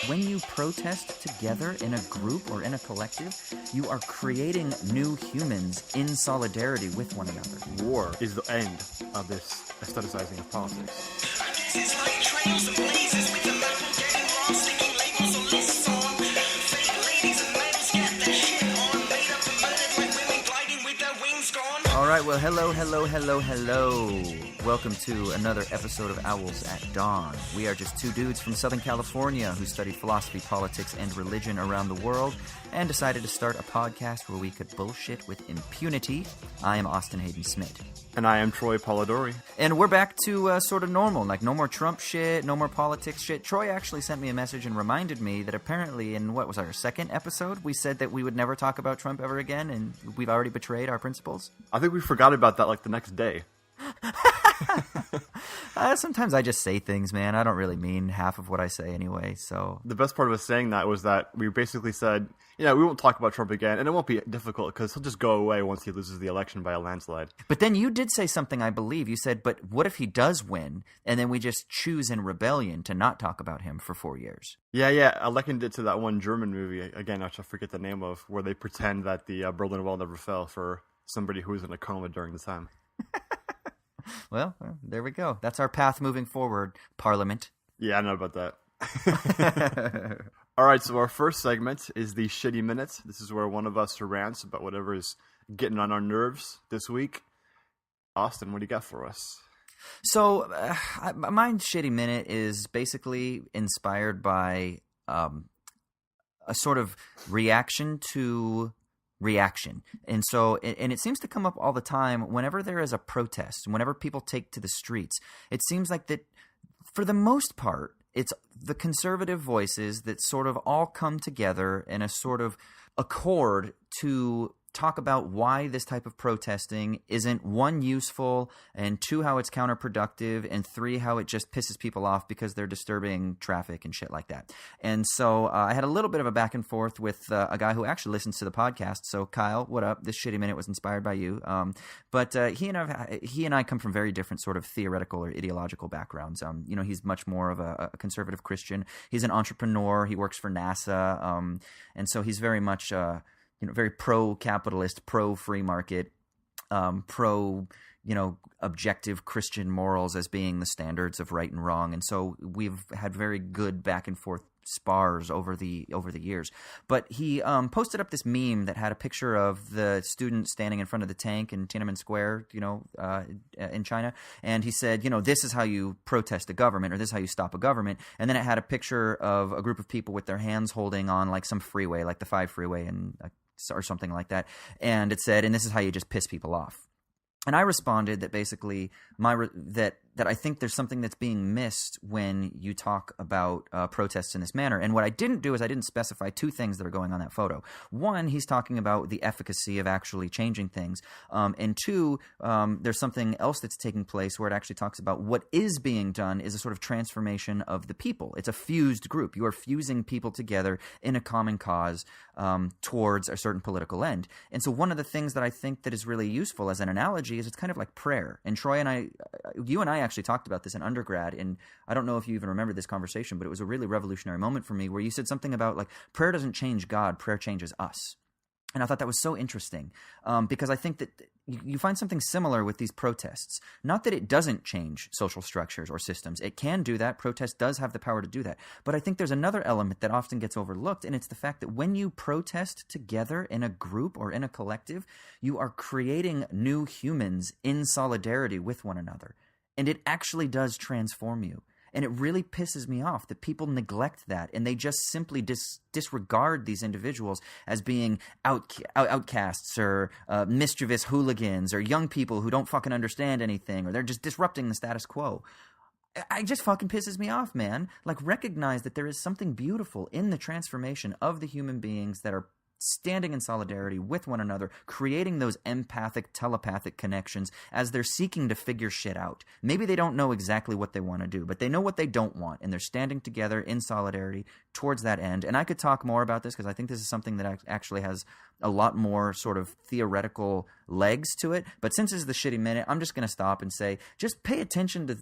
When you protest together in a group or in a collective, you are creating new humans in solidarity with one another. War is the end of this aestheticizing of politics. All right, well, hello. Welcome to another episode of Owls at Dawn. We are just two dudes from Southern California who studied philosophy, politics, and religion around the world and decided to start a podcast where we could bullshit with impunity. I am Austin Hayden Smith. And I am Troy Polidori. And we're back to sort of normal, like no more Trump shit, no more politics shit. Troy actually sent me a message and reminded me that apparently in, what was our second episode, we said that we would never talk about Trump ever again, and we've already betrayed our principles. I think we forgot about that like the next day. Sometimes I just say things, man. I don't really mean half of what I say anyway, so... The best part of us saying that was that we basically said, yeah, we won't talk about Trump again, and it won't be difficult because he'll just go away once he loses the election by a landslide. But then you did say something, I believe. You said, but what if he does win, and then we just choose in rebellion to not talk about him for 4 years? Yeah, I likened it to that one German movie, again, which I forget the name of, where they pretend that the Berlin Wall never fell for somebody who was in a coma during the time. Well, there we go. That's our path moving forward, Parliament. Yeah, I know about that. All right, so our first segment is the Shitty Minute. This is where one of us rants about whatever is getting on our nerves this week. Austin, what do you got for us? So, my Shitty Minute is basically inspired by a sort of reaction to... reaction. And so, and it seems to come up all the time whenever there is a protest, whenever people take to the streets. It seems like that for the most part, it's the conservative voices that sort of all come together in a sort of accord to talk about why this type of protesting isn't, one, useful, and two, how it's counterproductive, and three, how it just pisses people off because they're disturbing traffic and shit like that. And so I had a little bit of a back and forth with a guy who actually listens to the podcast. So Kyle, what up? This Shitty Minute was inspired by you. But he and I come from very different sort of theoretical or ideological backgrounds. He's much more of a conservative Christian. He's an entrepreneur. He works for NASA. And so he's very much... very pro-capitalist, pro-free market, objective Christian morals as being the standards of right and wrong. And so we've had very good back and forth spars over the years. But he posted up this meme that had a picture of the student standing in front of the tank in Tiananmen Square, in China. And he said, this is how you protest a government, or this is how you stop a government. And then it had a picture of a group of people with their hands holding on like some freeway, like the 5 freeway or something like that. And it said, and this is how you just piss people off. And I responded that basically that I think there's something that's being missed when you talk about protests in this manner. And what I didn't do is I didn't specify two things that are going on that photo. One, he's talking about the efficacy of actually changing things. And two, there's something else that's taking place where it actually talks about what is being done is a sort of transformation of the people. It's a fused group. You are fusing people together in a common cause towards a certain political end. And so one of the things that I think that is really useful as an analogy is it's kind of like prayer. And Troy and you and I actually talked about this in undergrad, and I don't know if you even remember this conversation, but it was a really revolutionary moment for me where you said something about like prayer doesn't change God, prayer changes us. And I thought that was so interesting because I think that you find something similar with these protests. Not that it doesn't change social structures or systems. It can do that. Protest does have the power to do that. But I think there's another element that often gets overlooked, and it's the fact that when you protest together in a group or in a collective, you are creating new humans in solidarity with one another. And it actually does transform you. And it really pisses me off that people neglect that, and they just simply disregard these individuals as being outcasts or mischievous hooligans or young people who don't fucking understand anything, or they're just disrupting the status quo. It just fucking pisses me off, man. Like, recognize that there is something beautiful in the transformation of the human beings that are standing in solidarity with one another, creating those empathic, telepathic connections as they're seeking to figure shit out. Maybe they don't know exactly what they want to do, but they know what they don't want, and they're standing together in solidarity towards that end. And I could talk more about this because I think this is something that actually has a lot more sort of theoretical legs to it. But since this is the shitty minute, I'm just going to stop and say, just pay attention to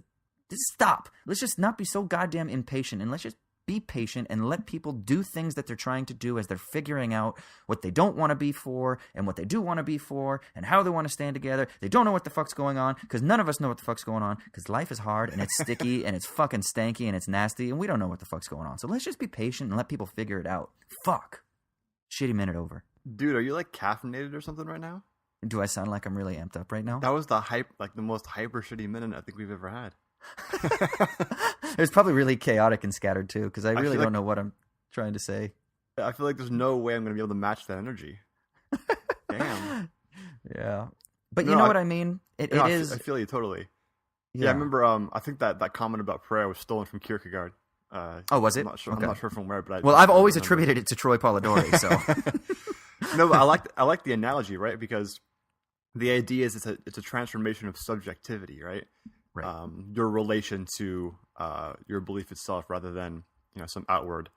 stop. Let's just not be so goddamn impatient, and let's just be patient and let people do things that they're trying to do as they're figuring out what they don't want to be for and what they do want to be for and how they want to stand together. They don't know what the fuck's going on because none of us know what the fuck's going on because life is hard and it's sticky and it's fucking stanky and it's nasty and we don't know what the fuck's going on. So let's just be patient and let people figure it out. Fuck. Shitty minute over. Dude, are you like caffeinated or something right now? Do I sound like I'm really amped up right now? That was the most hyper shitty minute I think we've ever had. It was probably really chaotic and scattered too, because I really don't like, know what I'm trying to say. I feel like there's no way I'm going to be able to match that energy. Damn. Yeah. But you know what I mean? It is. I feel you totally. Yeah, I remember. I think that comment about prayer was stolen from Kierkegaard. Oh, was it? I'm not sure. Okay. I'm not sure from where, but I've always attributed it to Troy Polidori. So no, but I like the analogy, right? Because the idea is it's a transformation of subjectivity, right? Right. Your relation to your belief itself, rather than some outward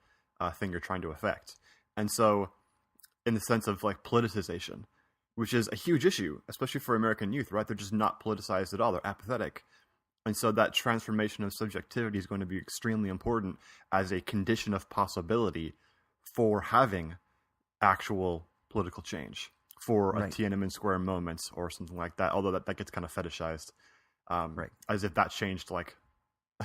thing you're trying to affect. And so, in the sense of like politicization, which is a huge issue, especially for American youth, right? They're just not politicized at all. They're apathetic. And so that transformation of subjectivity is going to be extremely important as a condition of possibility for having actual political change, for a Tiananmen Square moment or something like that, although that gets kind of fetishized, as if that changed like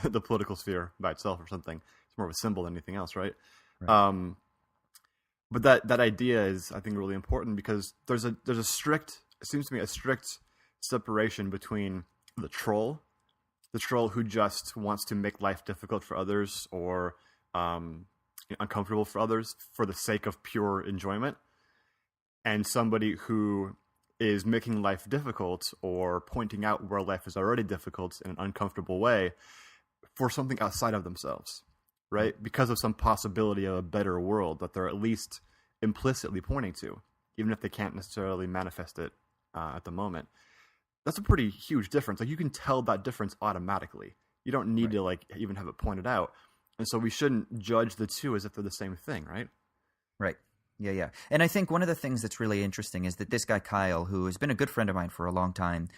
the political sphere by itself or something. It's more of a symbol than anything else, right? But that idea is, I think, really important because there's a strict, it seems to me, a strict separation between the troll who just wants to make life difficult for others or uncomfortable for others for the sake of pure enjoyment, and somebody who is making life difficult or pointing out where life is already difficult in an uncomfortable way for something outside of themselves, right? Because of some possibility of a better world that they're at least implicitly pointing to, even if they can't necessarily manifest it at the moment. That's a pretty huge difference. Like, you can tell that difference automatically. You don't need to like even have it pointed out. And so we shouldn't judge the two as if they're the same thing, right? Right. Yeah. And I think one of the things that's really interesting is that this guy, Kyle, who has been a good friend of mine for a long time,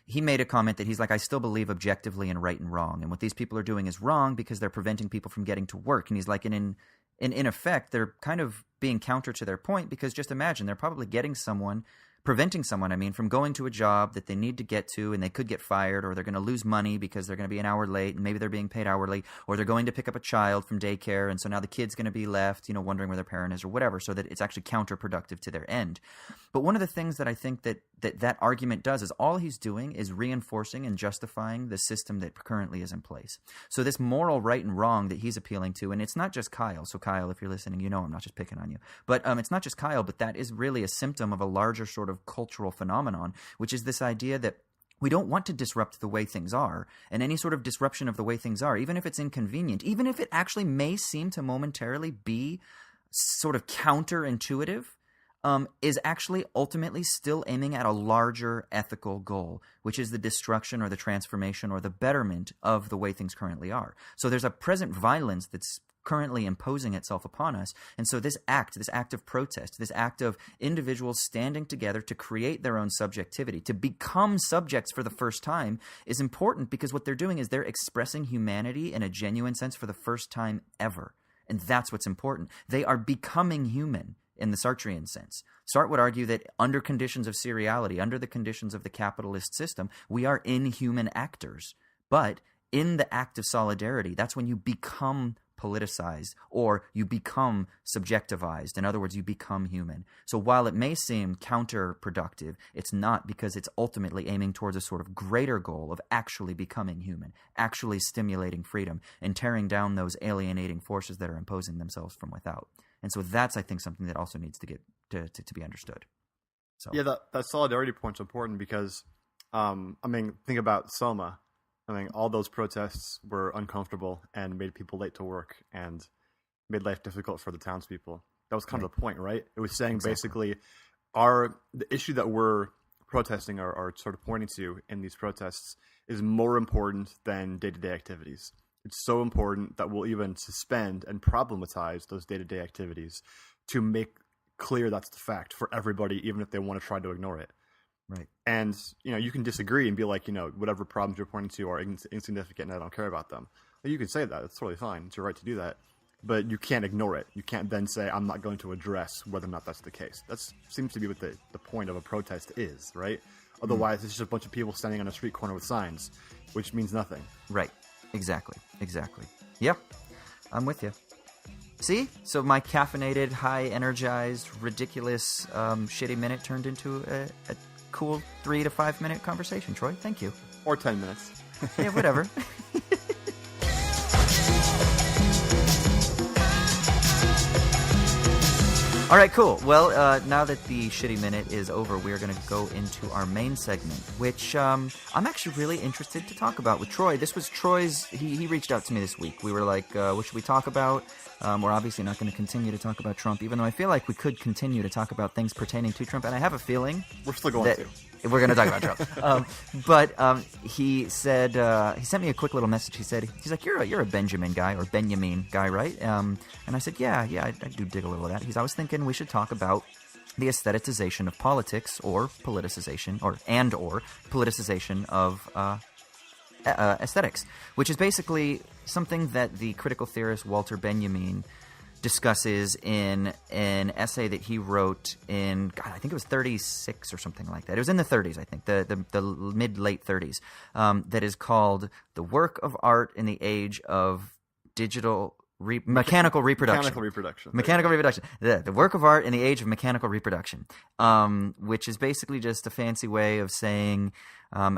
he made a comment that he's like, I still believe objectively in right and wrong. And what these people are doing is wrong because they're preventing people from getting to work. And he's like, in effect, they're kind of being counter to their point because just imagine they're probably preventing someone, from going to a job that they need to get to and they could get fired, or they're going to lose money because they're going to be an hour late and maybe they're being paid hourly, or they're going to pick up a child from daycare and so now the kid's going to be left, wondering where their parent is or whatever, so that it's actually counterproductive to their end. But one of the things that I think that argument does is all he's doing is reinforcing and justifying the system that currently is in place. So this moral right and wrong that he's appealing to, and it's not just Kyle. So Kyle, if you're listening, I'm not just picking on you. But it's not just Kyle, but that is really a symptom of a larger sort of cultural phenomenon, which is this idea that we don't want to disrupt the way things are, and any sort of disruption of the way things are, even if it's inconvenient, even if it actually may seem to momentarily be sort of counterintuitive, is actually ultimately still aiming at a larger ethical goal, which is the destruction or the transformation or the betterment of the way things currently are. So there's a present violence that's currently imposing itself upon us. And so this act of protest, this act of individuals standing together to create their own subjectivity, to become subjects for the first time, is important because what they're doing is they're expressing humanity in a genuine sense for the first time ever. And that's what's important. They are becoming human in the Sartrean sense. Sartre would argue that under conditions of seriality, under the conditions of the capitalist system, we are inhuman actors. But in the act of solidarity, that's when you become politicized or you become subjectivized. In other words, you become human. So while it may seem counterproductive, it's not, because it's ultimately aiming towards a sort of greater goal of actually becoming human, actually stimulating freedom and tearing down those alienating forces that are imposing themselves from without. And so that's, I think, something that also needs to get to be understood. So yeah, that solidarity point's important because, think about Selma. All those protests were uncomfortable and made people late to work and made life difficult for the townspeople. That was kind of the point, right? It was saying basically the issue that we're protesting or sort of pointing to in these protests is more important than day-to-day activities. It's so important that we'll even suspend and problematize those day-to-day activities to make clear that's the fact for everybody, even if they want to try to ignore it. Right. And, you can disagree and be like, whatever problems you're pointing to are insignificant and I don't care about them. You can say that. That's totally fine. It's your right to do that. But you can't ignore it. You can't then say, I'm not going to address whether or not that's the case. That seems to be what the point of a protest is, right? Otherwise, it's just a bunch of people standing on a street corner with signs, which means nothing. Right. Exactly. Yep. I'm with you. See? So my caffeinated, high-energized, ridiculous, shitty minute turned into a cool 3 to 5 minute conversation, Troy. Thank you. Or 10 minutes. Yeah, whatever. All right, cool. Well, now that the shitty minute is over, we're going to go into our main segment, which I'm actually really interested to talk about with Troy. This was Troy's. He reached out to me this week. We were like, what should we talk about? We're obviously not going to continue to talk about Trump, even though I feel like we could continue to talk about things pertaining to Trump, and I have a feeling we're still going to. We're going to talk about Trump. But he said, he sent me a quick little message. He's like, you're a Benjamin guy or Benjamin guy, right? And I said, yeah, I do dig a little of that. I was thinking we should talk about the aestheticization of politics or politicization or politicization of aesthetics, which is basically something that the critical theorist Walter Benjamin discusses in an essay that he wrote in, I think it was 36 or something like that. It was in the 30s, I think, the mid-late 30s, that is called The Work of Art in the Age of Digital Mechanical Reproduction. Mechanical reproduction. The work of art in the age of mechanical reproduction, which is basically just a fancy way of saying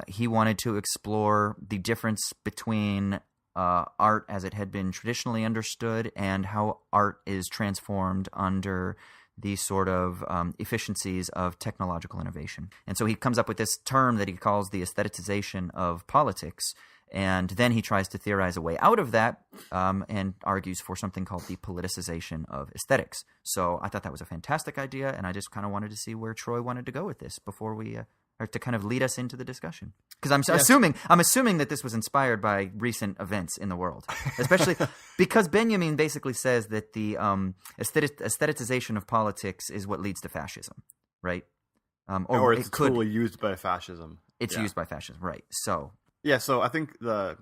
he wanted to explore the difference between art as it had been traditionally understood and how art is transformed under the sort of efficiencies of technological innovation. And so he comes up with this term that he calls the aestheticization of politics, and then he tries to theorize a way out of that and argues for something called the politicization of aesthetics. So I thought that was a fantastic idea, and I just kind of wanted to see where Troy wanted to go with this before we or to kind of lead us into the discussion. Because I'm assuming that this was inspired by recent events in the world, especially because Benjamin basically says that the aestheticization of politics is what leads to fascism, right? Or it's totally used by fascism. It's used by fascism, right? So I think the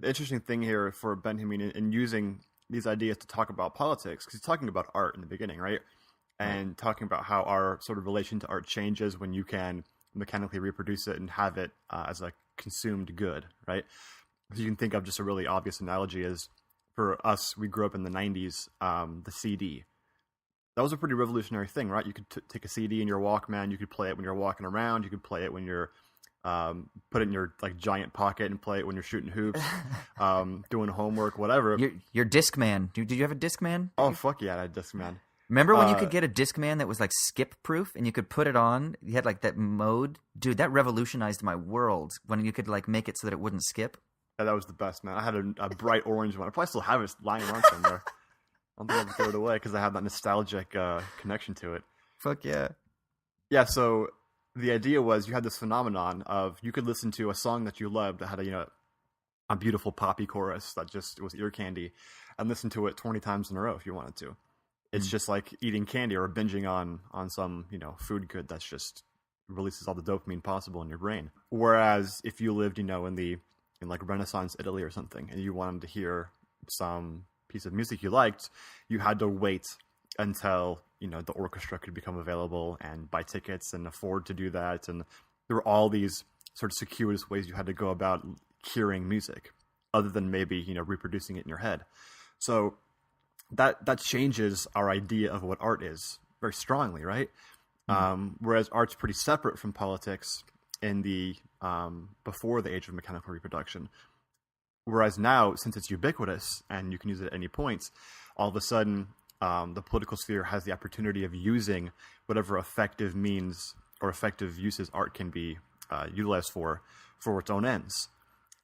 interesting thing here for Benjamin in using these ideas to talk about politics, because he's talking about art in the beginning, right? And talking about how our sort of relation to art changes when you can mechanically reproduce it and have it as a consumed good, right? So you can think of just a really obvious analogy is for us, we grew up in the 90s, the CD. That was a pretty revolutionary thing, right? You could take a CD in your Walkman, you could play it when you're walking around, you could play it when you're put it in your like giant pocket and play it when you're shooting hoops, doing homework, whatever. Your Discman. Did you have a Discman? Oh, fuck yeah, I had a Discman. Remember when you could get a Discman that was like skip proof and you could put it on? You had like that mode. Dude, that revolutionized my world when you could like make it so that it wouldn't skip. Yeah, that was the best, man. I had a bright orange one. I probably still have it lying around somewhere. I don't think I would throw it away because I have that nostalgic connection to it. Fuck yeah. Yeah, so the idea was you had this phenomenon of you could listen to a song that you loved that had a beautiful poppy chorus that just was ear candy and listen to it 20 times in a row if you wanted to. It's just like eating candy or binging on some, food good that's just releases all the dopamine possible in your brain. Whereas if you lived, in like Renaissance Italy or something, and you wanted to hear some piece of music you liked, you had to wait until, the orchestra could become available and buy tickets and afford to do that. And there were all these sort of circuitous ways you had to go about hearing music other than maybe, reproducing it in your head. So that changes our idea of what art is very strongly, right? Whereas art's pretty separate from politics in the before the age of mechanical reproduction. Whereas now, since it's ubiquitous and you can use it at any point, all of a sudden the political sphere has the opportunity of using whatever effective means or effective uses art can be utilized for its own ends.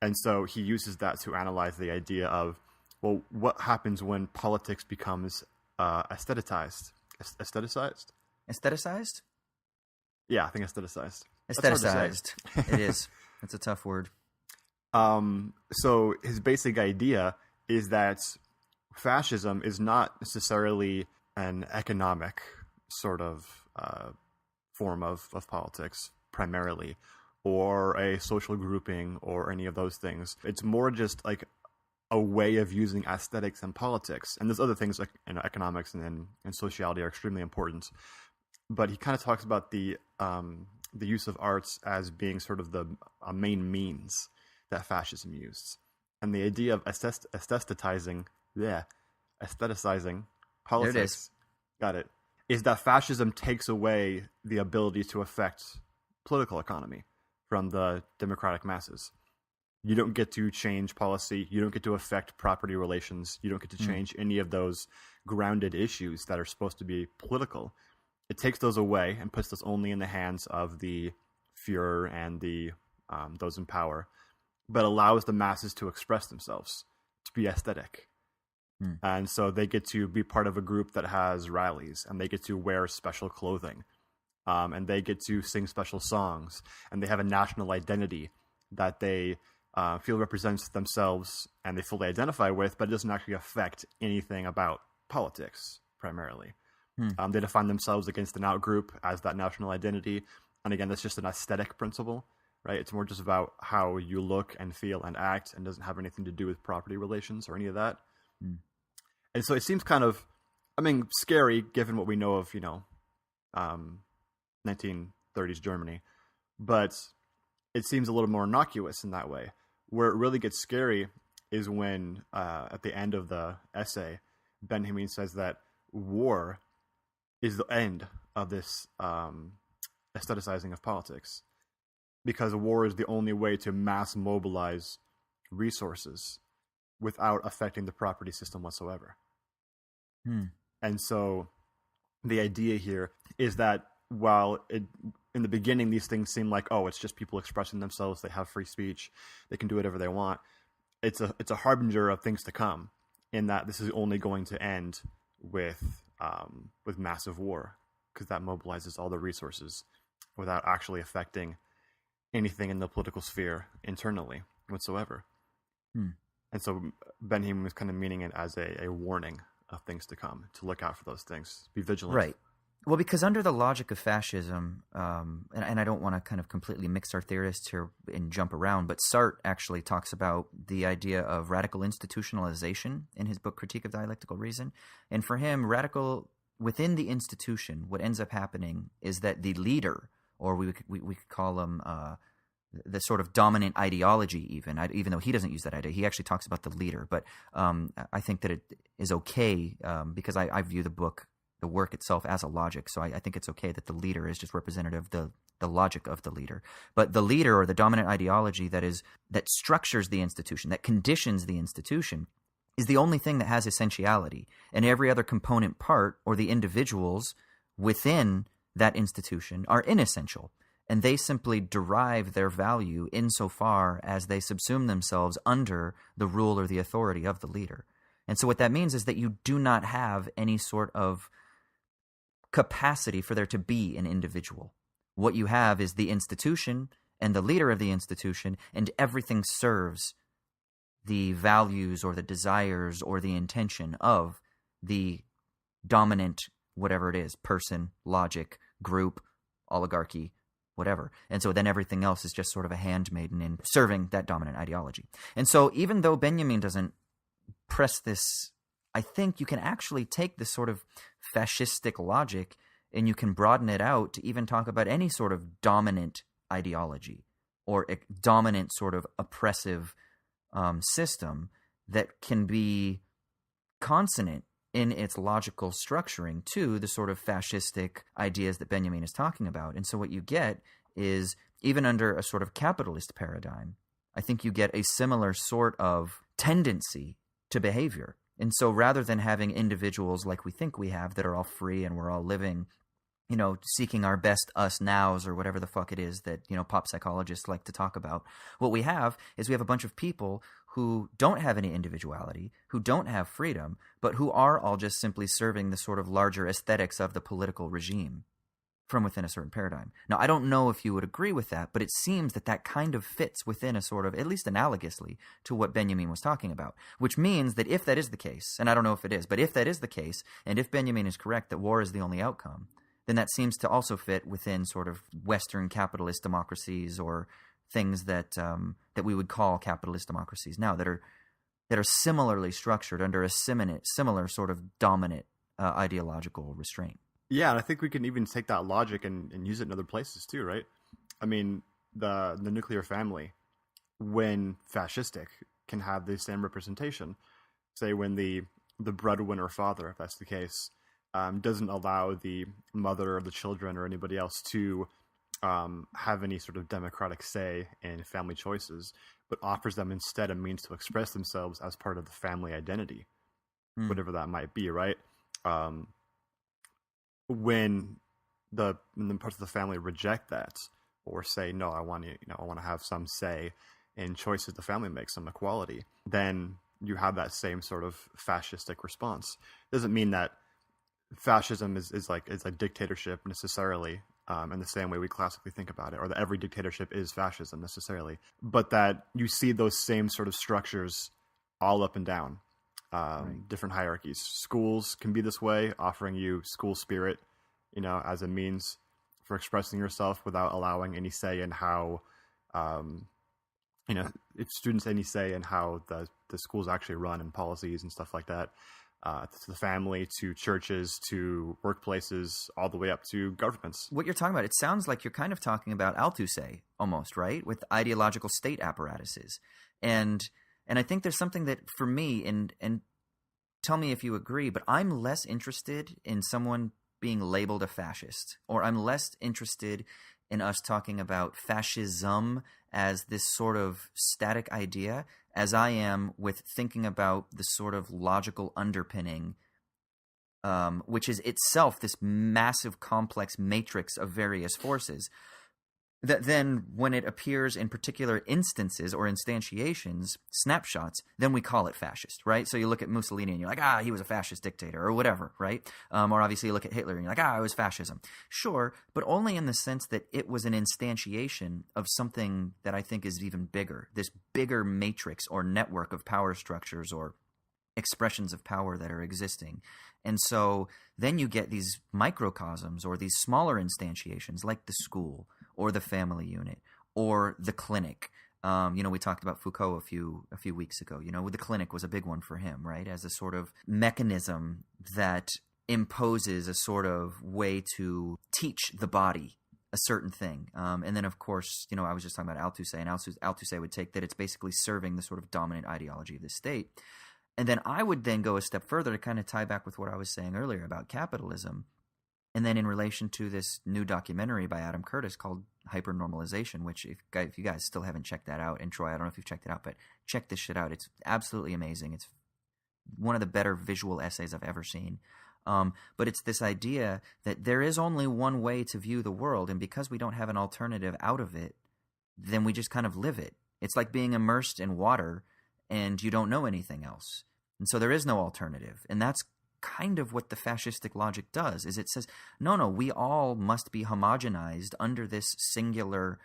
And so he uses that to analyze the idea of, well, what happens when politics becomes aestheticized? Aestheticized? Aestheticized? Yeah, I think aestheticized. Aestheticized. It is. It's a tough word. So his basic idea is that fascism is not necessarily an economic sort of form of politics primarily, or a social grouping, or any of those things. It's more just like a way of using aesthetics and politics. And there's other things like economics and sociality are extremely important. But he kind of talks about the use of arts as being sort of the main means that fascism used. And the idea of aestheticizing politics, got it, is that fascism takes away the ability to affect political economy from the democratic masses. You don't get to change policy. You don't get to affect property relations. You don't get to change any of those grounded issues that are supposed to be political. It takes those away and puts those only in the hands of the Führer and the those in power, but allows the masses to express themselves, to be aesthetic. And so they get to be part of a group that has rallies, and they get to wear special clothing, and they get to sing special songs, and they have a national identity that they feel represents themselves and they fully identify with, but it doesn't actually affect anything about politics, primarily. They define themselves against an out-group as that national identity, and again, that's just an aesthetic principle, right? It's more just about how you look and feel and act, and doesn't have anything to do with property relations or any of that. And so it seems kind of, scary given what we know of, 1930s Germany, but it seems a little more innocuous in that way. Where it really gets scary is when, at the end of the essay, Benjamin says that war is the end of this aestheticizing of politics, because war is the only way to mass mobilize resources without affecting the property system whatsoever. And so the idea here is that while in the beginning these things seem like, oh, it's just people expressing themselves, they have free speech, they can do whatever they want, it's a harbinger of things to come, in that this is only going to end with massive war, because that mobilizes all the resources without actually affecting anything in the political sphere internally whatsoever. And so Benjamin was kind of meaning it as a warning of things to come, to look out for those things, be vigilant. Right. Well, because under the logic of fascism, and I don't want to kind of completely mix our theorists here and jump around, but Sartre actually talks about the idea of radical institutionalization in his book Critique of Dialectical Reason. And for him, within the institution, what ends up happening is that the leader, or we could call him the sort of dominant ideology, even though he doesn't use that idea. He actually talks about the leader. But I think that it is okay because I view the work itself as a logic. So I think it's okay that the leader is just representative of the logic of the leader. But the leader, or the dominant ideology that structures the institution, that conditions the institution, is the only thing that has essentiality. And every other component part, or the individuals within that institution, are inessential. And they simply derive their value insofar as they subsume themselves under the rule or the authority of the leader. And so what that means is that you do not have any sort of capacity for there to be an individual. What you have is the institution and the leader of the institution, and everything serves the values or the desires or the intention of the dominant, whatever it is, person, logic, group, oligarchy, whatever. And so then everything else is just sort of a handmaiden in serving that dominant ideology. And so even though Benjamin doesn't press this, I think you can actually take this sort of fascistic logic and you can broaden it out to even talk about any sort of dominant ideology or a dominant sort of oppressive system that can be consonant in its logical structuring to the sort of fascistic ideas that Benjamin is talking about. And so what you get is, even under a sort of capitalist paradigm, I think you get a similar sort of tendency to behavior. And so rather than having individuals like we think we have that are all free and we're all living, seeking our best us nows or whatever the fuck it is that, pop psychologists like to talk about, what we have is we have a bunch of people who don't have any individuality, who don't have freedom, but who are all just simply serving the sort of larger aesthetics of the political regime from within a certain paradigm. Now, I don't know if you would agree with that, but it seems that kind of fits within a sort of, at least analogously, to what Benjamin was talking about, which means that if that is the case, and I don't know if it is, but if that is the case, and if Benjamin is correct that war is the only outcome, then that seems to also fit within sort of Western capitalist democracies, or things that that we would call capitalist democracies now, that are similarly structured under a similar sort of dominant ideological restraint. Yeah, and I think we can even take that logic and use it in other places too, right? I mean, the nuclear family, when fascistic, can have the same representation. Say when the breadwinner father, if that's the case, doesn't allow the mother or the children or anybody else to have any sort of democratic say in family choices, but offers them instead a means to express themselves as part of the family identity, whatever that might be, right? When the parts of the family reject that, or say, no, I want to have some say in choices the family makes, some equality, then you have that same sort of fascistic response. Doesn't mean that fascism is like dictatorship necessarily, in the same way we classically think about it, or that every dictatorship is fascism necessarily, but that you see those same sort of structures all up and down. Different hierarchies. Schools can be this way, offering you school spirit, as a means for expressing yourself without allowing any say in how, if students any say in how the schools actually run and policies and stuff like that. To the family, to churches, to workplaces, all the way up to governments. What you're talking about, it sounds like you're kind of talking about Althusser almost, right? With ideological state apparatuses. And I think there's something that, for me, and tell me if you agree, but I'm less interested in someone being labeled a fascist, or I'm less interested in us talking about fascism as this sort of static idea, as I am with thinking about the sort of logical underpinning, which is itself this massive complex matrix of various forces, that then when it appears in particular instances or instantiations, snapshots, then we call it fascist, right? So you look at Mussolini and you're like, he was a fascist dictator, or whatever, right? Or obviously you look at Hitler and you're like, it was fascism. Sure, but only in the sense that it was an instantiation of something that I think is even bigger, this bigger matrix or network of power structures or expressions of power that are existing. And so then you get these microcosms or these smaller instantiations like the school or the family unit or the clinic. We talked about Foucault a few weeks ago. The clinic was a big one for him, right? As a sort of mechanism that imposes a sort of way to teach the body a certain thing. And then, of course, I was just talking about Althusser, and Althusser would take that it's basically serving the sort of dominant ideology of the state. And then I would then go a step further to kind of tie back with what I was saying earlier about capitalism. And then in relation to this new documentary by Adam Curtis called Hypernormalization, which if you guys still haven't checked that out, and Troy, I don't know if you've checked it out, but check this shit out. It's absolutely amazing. It's one of the better visual essays I've ever seen. But it's this idea that there is only one way to view the world, and because we don't have an alternative out of it, then we just kind of live it. It's like being immersed in water and you don't know anything else. And so there is no alternative. And that's kind of what the fascistic logic does, is it says, no, we all must be homogenized under this singular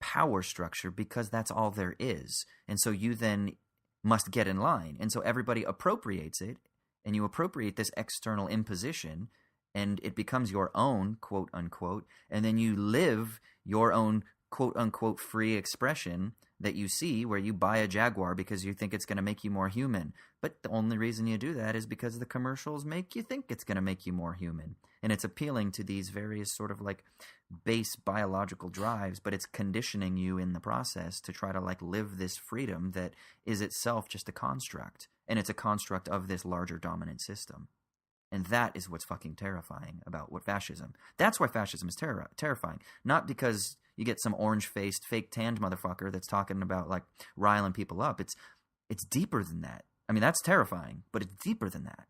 power structure because that's all there is. And so you then must get in line. And so everybody appropriates it, and you appropriate this external imposition, and it becomes your own, quote unquote, and then you live your own, quote unquote, free expression that you see, where you buy a Jaguar because you think it's going to make you more human. But the only reason you do that is because the commercials make you think it's going to make you more human. And it's appealing to these various sort of like base biological drives, but it's conditioning you in the process to try to like live this freedom that is itself just a construct. And it's a construct of this larger dominant system. And that is what's fucking terrifying about what fascism. That's why fascism is terrifying. Not because you get some orange-faced, fake tanned motherfucker that's talking about like riling people up. It's deeper than that. I mean, that's terrifying, but it's deeper than that,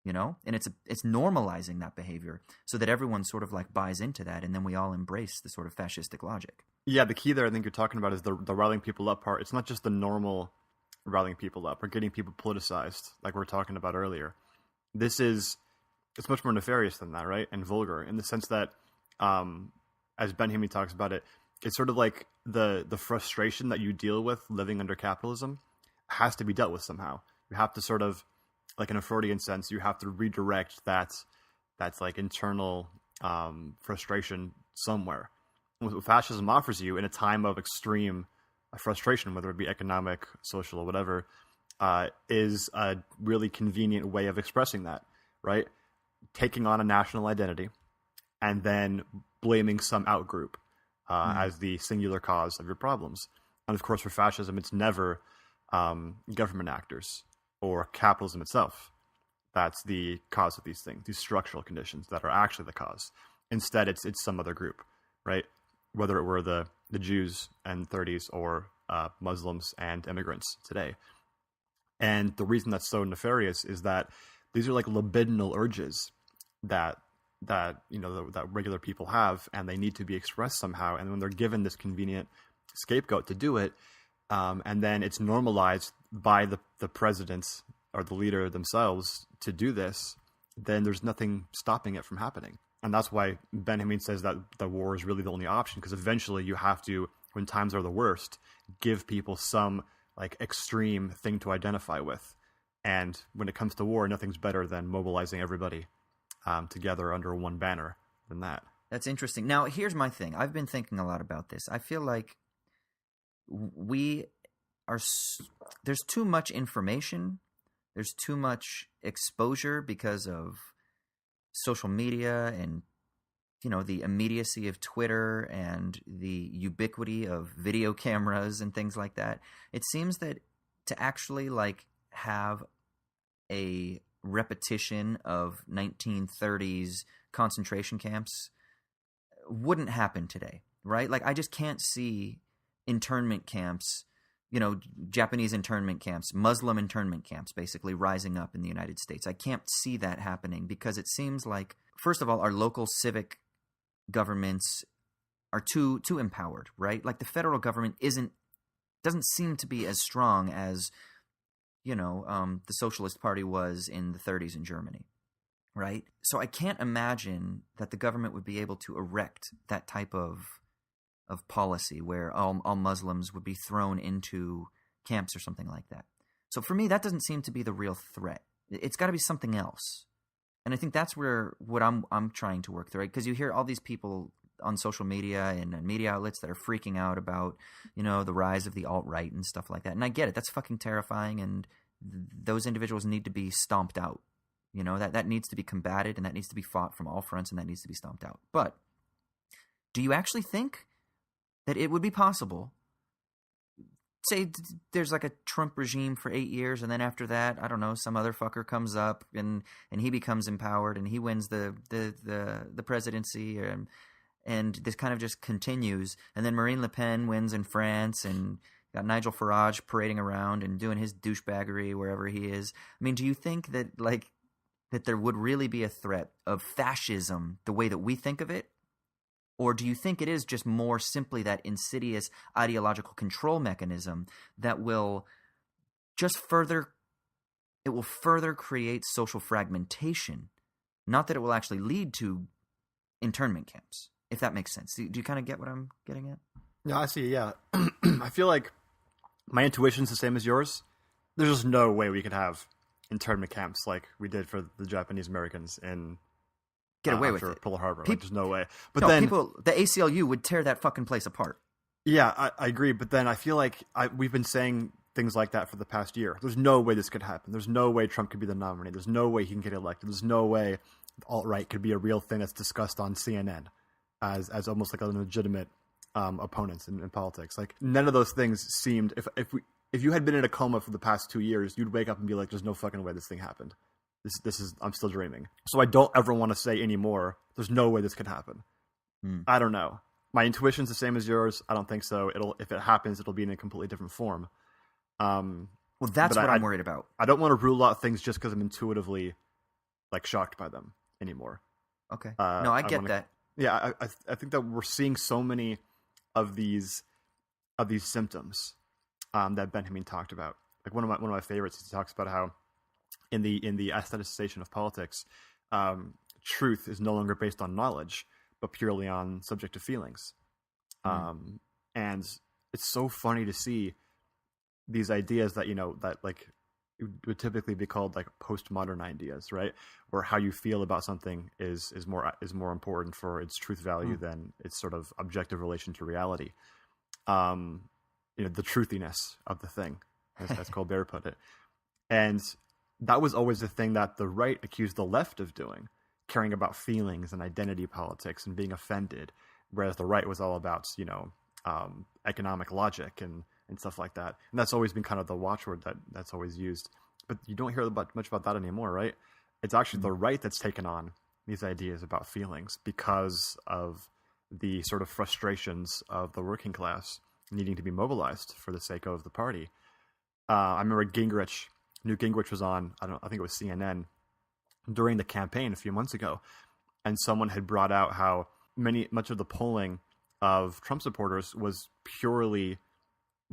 And it's normalizing that behavior so that everyone sort of like buys into that, and then we all embrace the sort of fascistic logic. Yeah, the key there I think you're talking about is the riling people up part. It's not just the normal riling people up or getting people politicized like we were talking about earlier. It's much more nefarious than that, right? And vulgar in the sense that, as Ben Heming talks about it, it's sort of like the frustration that you deal with living under capitalism has to be dealt with somehow. You have to sort of, like in a Freudian sense, you have to redirect that's like internal frustration somewhere. What fascism offers you in a time of extreme frustration, whether it be economic, social, or whatever, is a really convenient way of expressing that, right? Taking on a national identity and then blaming some outgroup as the singular cause of your problems. And of course, for fascism, it's never government actors or capitalism itself that's the cause of these things, these structural conditions that are actually the cause. Instead, it's some other group, right? Whether it were the Jews and 30s or Muslims and immigrants today. And the reason that's so nefarious is that these are like libidinal urges that that regular people have, and they need to be expressed somehow. And when they're given this convenient scapegoat to do it, and then it's normalized by the presidents or the leader themselves to do this, then there's nothing stopping it from happening. And that's why Benjamin says that the war is really the only option, because eventually you have to, when times are the worst, give people some like extreme thing to identify with. And when it comes to war, nothing's better than mobilizing everybody together under one banner than that. That's interesting. Now, here's my thing. I've been thinking a lot about this. I feel like there's too much information. There's too much exposure because of social media and, the immediacy of Twitter and the ubiquity of video cameras and things like that. It seems that to actually like have a repetition of 1930s concentration camps wouldn't happen today, right? Like I just can't see internment camps, Japanese internment camps, Muslim internment camps basically rising up in the United States. I can't see that happening because it seems like, first of all, our local civic governments are too empowered, right? Like the federal government doesn't seem to be as strong as the Socialist Party was in the 30s in Germany, right? So I can't imagine that the government would be able to erect that type of policy where all Muslims would be thrown into camps or something like that. So for me, that doesn't seem to be the real threat. It's got to be something else. And I think that's what I'm trying to work through, right? Because you hear all these people on social media and media outlets that are freaking out about, the rise of the alt-right and stuff like that. And I get it. That's fucking terrifying. And those individuals need to be stomped out. That needs to be combated, and that needs to be fought from all fronts, and that needs to be stomped out. But do you actually think that it would be possible, say there's like a Trump regime for 8 years, and then after that, I don't know, some other fucker comes up and he becomes empowered and he wins the presidency, and this kind of just continues, and then Marine Le Pen wins in France, and got Nigel Farage parading around and doing his douchebaggery wherever he is. I mean, do you think that that there would really be a threat of fascism the way that we think of it? Or do you think it is just more simply that insidious ideological control mechanism that will just further create social fragmentation? Not that it will actually lead to internment camps, if that makes sense. Do you kind of get what I'm getting at? Yeah, I see. Yeah. I feel like my intuition's the same as yours. There's just no way we could have internment camps like we did for the Japanese Americans in get away with it. Pearl Harbor. Like, there's no way. But no, then the ACLU would tear that fucking place apart. Yeah, I agree. But then I feel like we've been saying things like that for the past year. There's no way this could happen. There's no way Trump could be the nominee. There's no way he can get elected. There's no way alt-right could be a real thing that's discussed on CNN as almost like a legitimate opponents in politics. Like none of those things seemed. If you had been in a coma for the past 2 years, you'd wake up and be like, "There's no fucking way this thing happened. This is I'm still dreaming." So I don't ever want to say anymore, "There's no way this could happen." I don't know. My intuition's the same as yours. I don't think so. If it happens, it'll be in a completely different form. Well, that's what I'm worried about. I don't want to rule out things just because I'm intuitively like shocked by them anymore. Okay. No, I get that. Yeah, I think that we're seeing so many of these symptoms that Benjamin talked about. Like one of my favorites, he talks about how in the aestheticization of politics, truth is no longer based on knowledge, but purely on subjective feelings. And it's so funny to see these ideas that, that like would typically be called like postmodern ideas, right? Where how you feel about something is more important for its truth value than its sort of objective relation to reality. The truthiness of the thing, as Colbert put it. And that was always the thing that the right accused the left of doing, caring about feelings and identity politics and being offended, whereas the right was all about, economic logic and stuff like that. And that's always been kind of the watchword that's always used. But you don't hear much about that anymore, right? It's actually the right that's taken on these ideas about feelings because of the sort of frustrations of the working class needing to be mobilized for the sake of the party. I remember Newt Gingrich was on, I think it was CNN, during the campaign a few months ago, and someone had brought out how much of the polling of Trump supporters was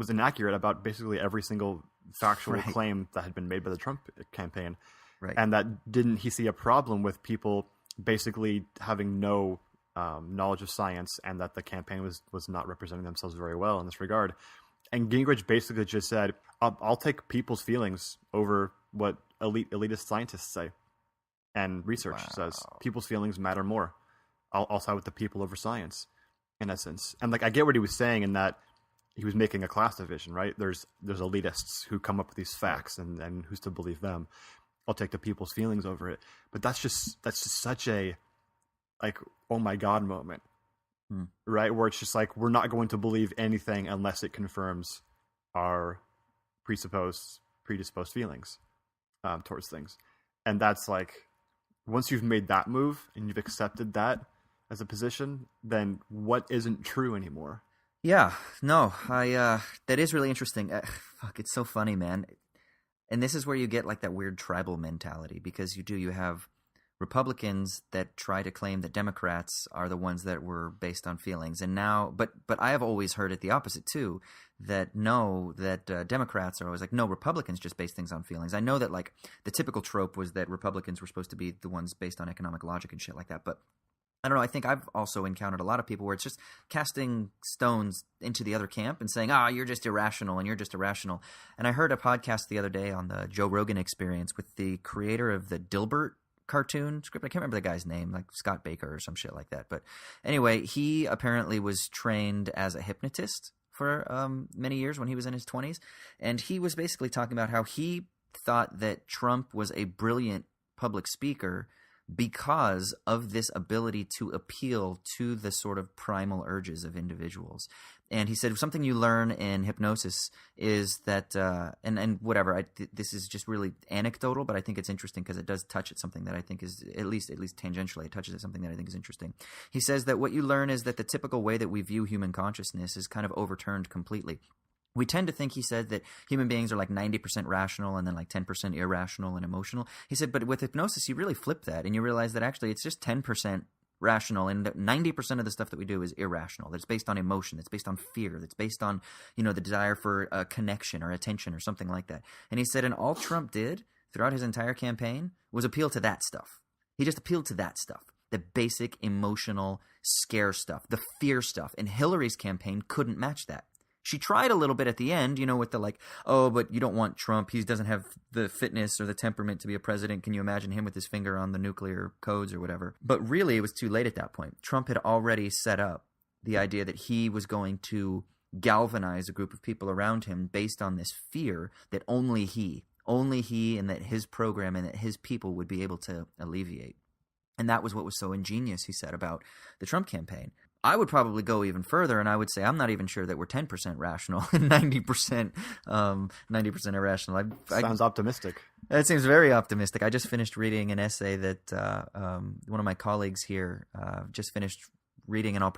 inaccurate about basically every single factual claim that had been made by the Trump campaign. Right. And that didn't he see a problem with people basically having no knowledge of science, and that the campaign was not representing themselves very well in this regard. And Gingrich basically just said, I'll take people's feelings over what elitist scientists say. And research says people's feelings matter more. I'll side with the people over science, in essence. And like, I get what he was saying in that he was making a class division, right? There's elitists who come up with these facts and who's to believe them. I'll take the people's feelings over it. But that's just such a, like, oh my God moment, right? Where it's just like, we're not going to believe anything unless it confirms our predisposed feelings towards things. And that's like, once you've made that move and you've accepted that as a position, then what isn't true anymore? Yeah, no, that is really interesting. Fuck, it's so funny, man. And this is where you get like that weird tribal mentality, because you have Republicans that try to claim that Democrats are the ones that were based on feelings. And now, but I have always heard it the opposite too, that Democrats are always like, no, Republicans just base things on feelings. I know that like the typical trope was that Republicans were supposed to be the ones based on economic logic and shit like that. But I don't know. I think I've also encountered a lot of people where it's just casting stones into the other camp and saying, you're just irrational and you're just irrational. And I heard a podcast the other day on the Joe Rogan Experience with the creator of the Dilbert cartoon script. I can't remember the guy's name, like Scott Baker or some shit like that. But anyway, he apparently was trained as a hypnotist for many years when he was in his 20s. And he was basically talking about how he thought that Trump was a brilliant public speaker because of this ability to appeal to the sort of primal urges of individuals. And he said something you learn in hypnosis is that, and whatever, this is just really anecdotal, but I think it's interesting because it does touch at something that I think is, at least tangentially, it touches at something that I think is interesting. He says that what you learn is that the typical way that we view human consciousness is kind of overturned completely. We tend to think, he said, that human beings are like 90% rational and then like 10% irrational and emotional. He said, but with hypnosis, you really flip that and you realize that actually it's just 10% rational and 90% of the stuff that we do is irrational. That's based on emotion. That's based on fear. That's based on, the desire for a connection or attention or something like that. And he said, and all Trump did throughout his entire campaign was appeal to that stuff. He just appealed to that stuff. The basic emotional scare stuff, the fear stuff. And Hillary's campaign couldn't match that. She tried a little bit at the end, with the like, oh, but you don't want Trump. He doesn't have the fitness or the temperament to be a president. Can you imagine him with his finger on the nuclear codes or whatever? But really, it was too late at that point. Trump had already set up the idea that he was going to galvanize a group of people around him based on this fear that only he and that his program and that his people would be able to alleviate. And that was what was so ingenious, he said, about the Trump campaign. I would probably go even further, and I would say I'm not even sure that we're 10% rational and 90% irrational. Sounds optimistic. That seems very optimistic. I just finished reading an essay that one of my colleagues here just finished reading, and I'll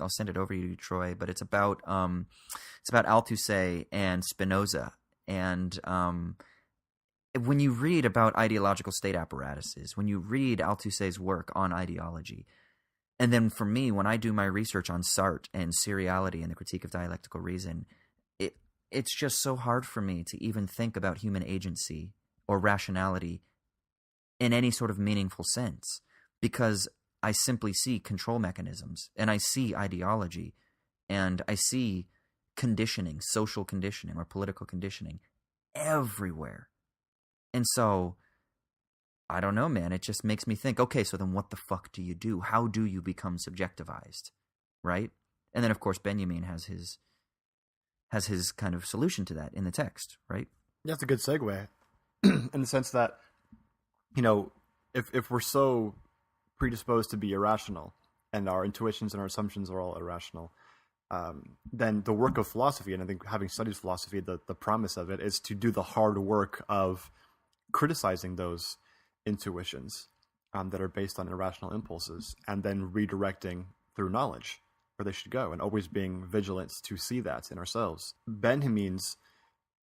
send it over to you, Troy. But it's about Althusser and Spinoza, and when you read about ideological state apparatuses, when you read Althusser's work on ideology. And then for me, when I do my research on Sartre and seriality and the critique of dialectical reason, it's just so hard for me to even think about human agency or rationality in any sort of meaningful sense, because I simply see control mechanisms and I see ideology and I see conditioning, social conditioning or political conditioning everywhere. And so, I don't know, man. It just makes me think, okay, so then what the fuck do you do? How do you become subjectivized, right? And then, of course, Benjamin has his kind of solution to that in the text, right? That's a good segue in the sense that, if we're so predisposed to be irrational and our intuitions and our assumptions are all irrational, then the work of philosophy, and I think having studied philosophy, the promise of it is to do the hard work of criticizing those intuitions that are based on irrational impulses and then redirecting through knowledge where they should go, and always being vigilant to see that in ourselves. Benjamin's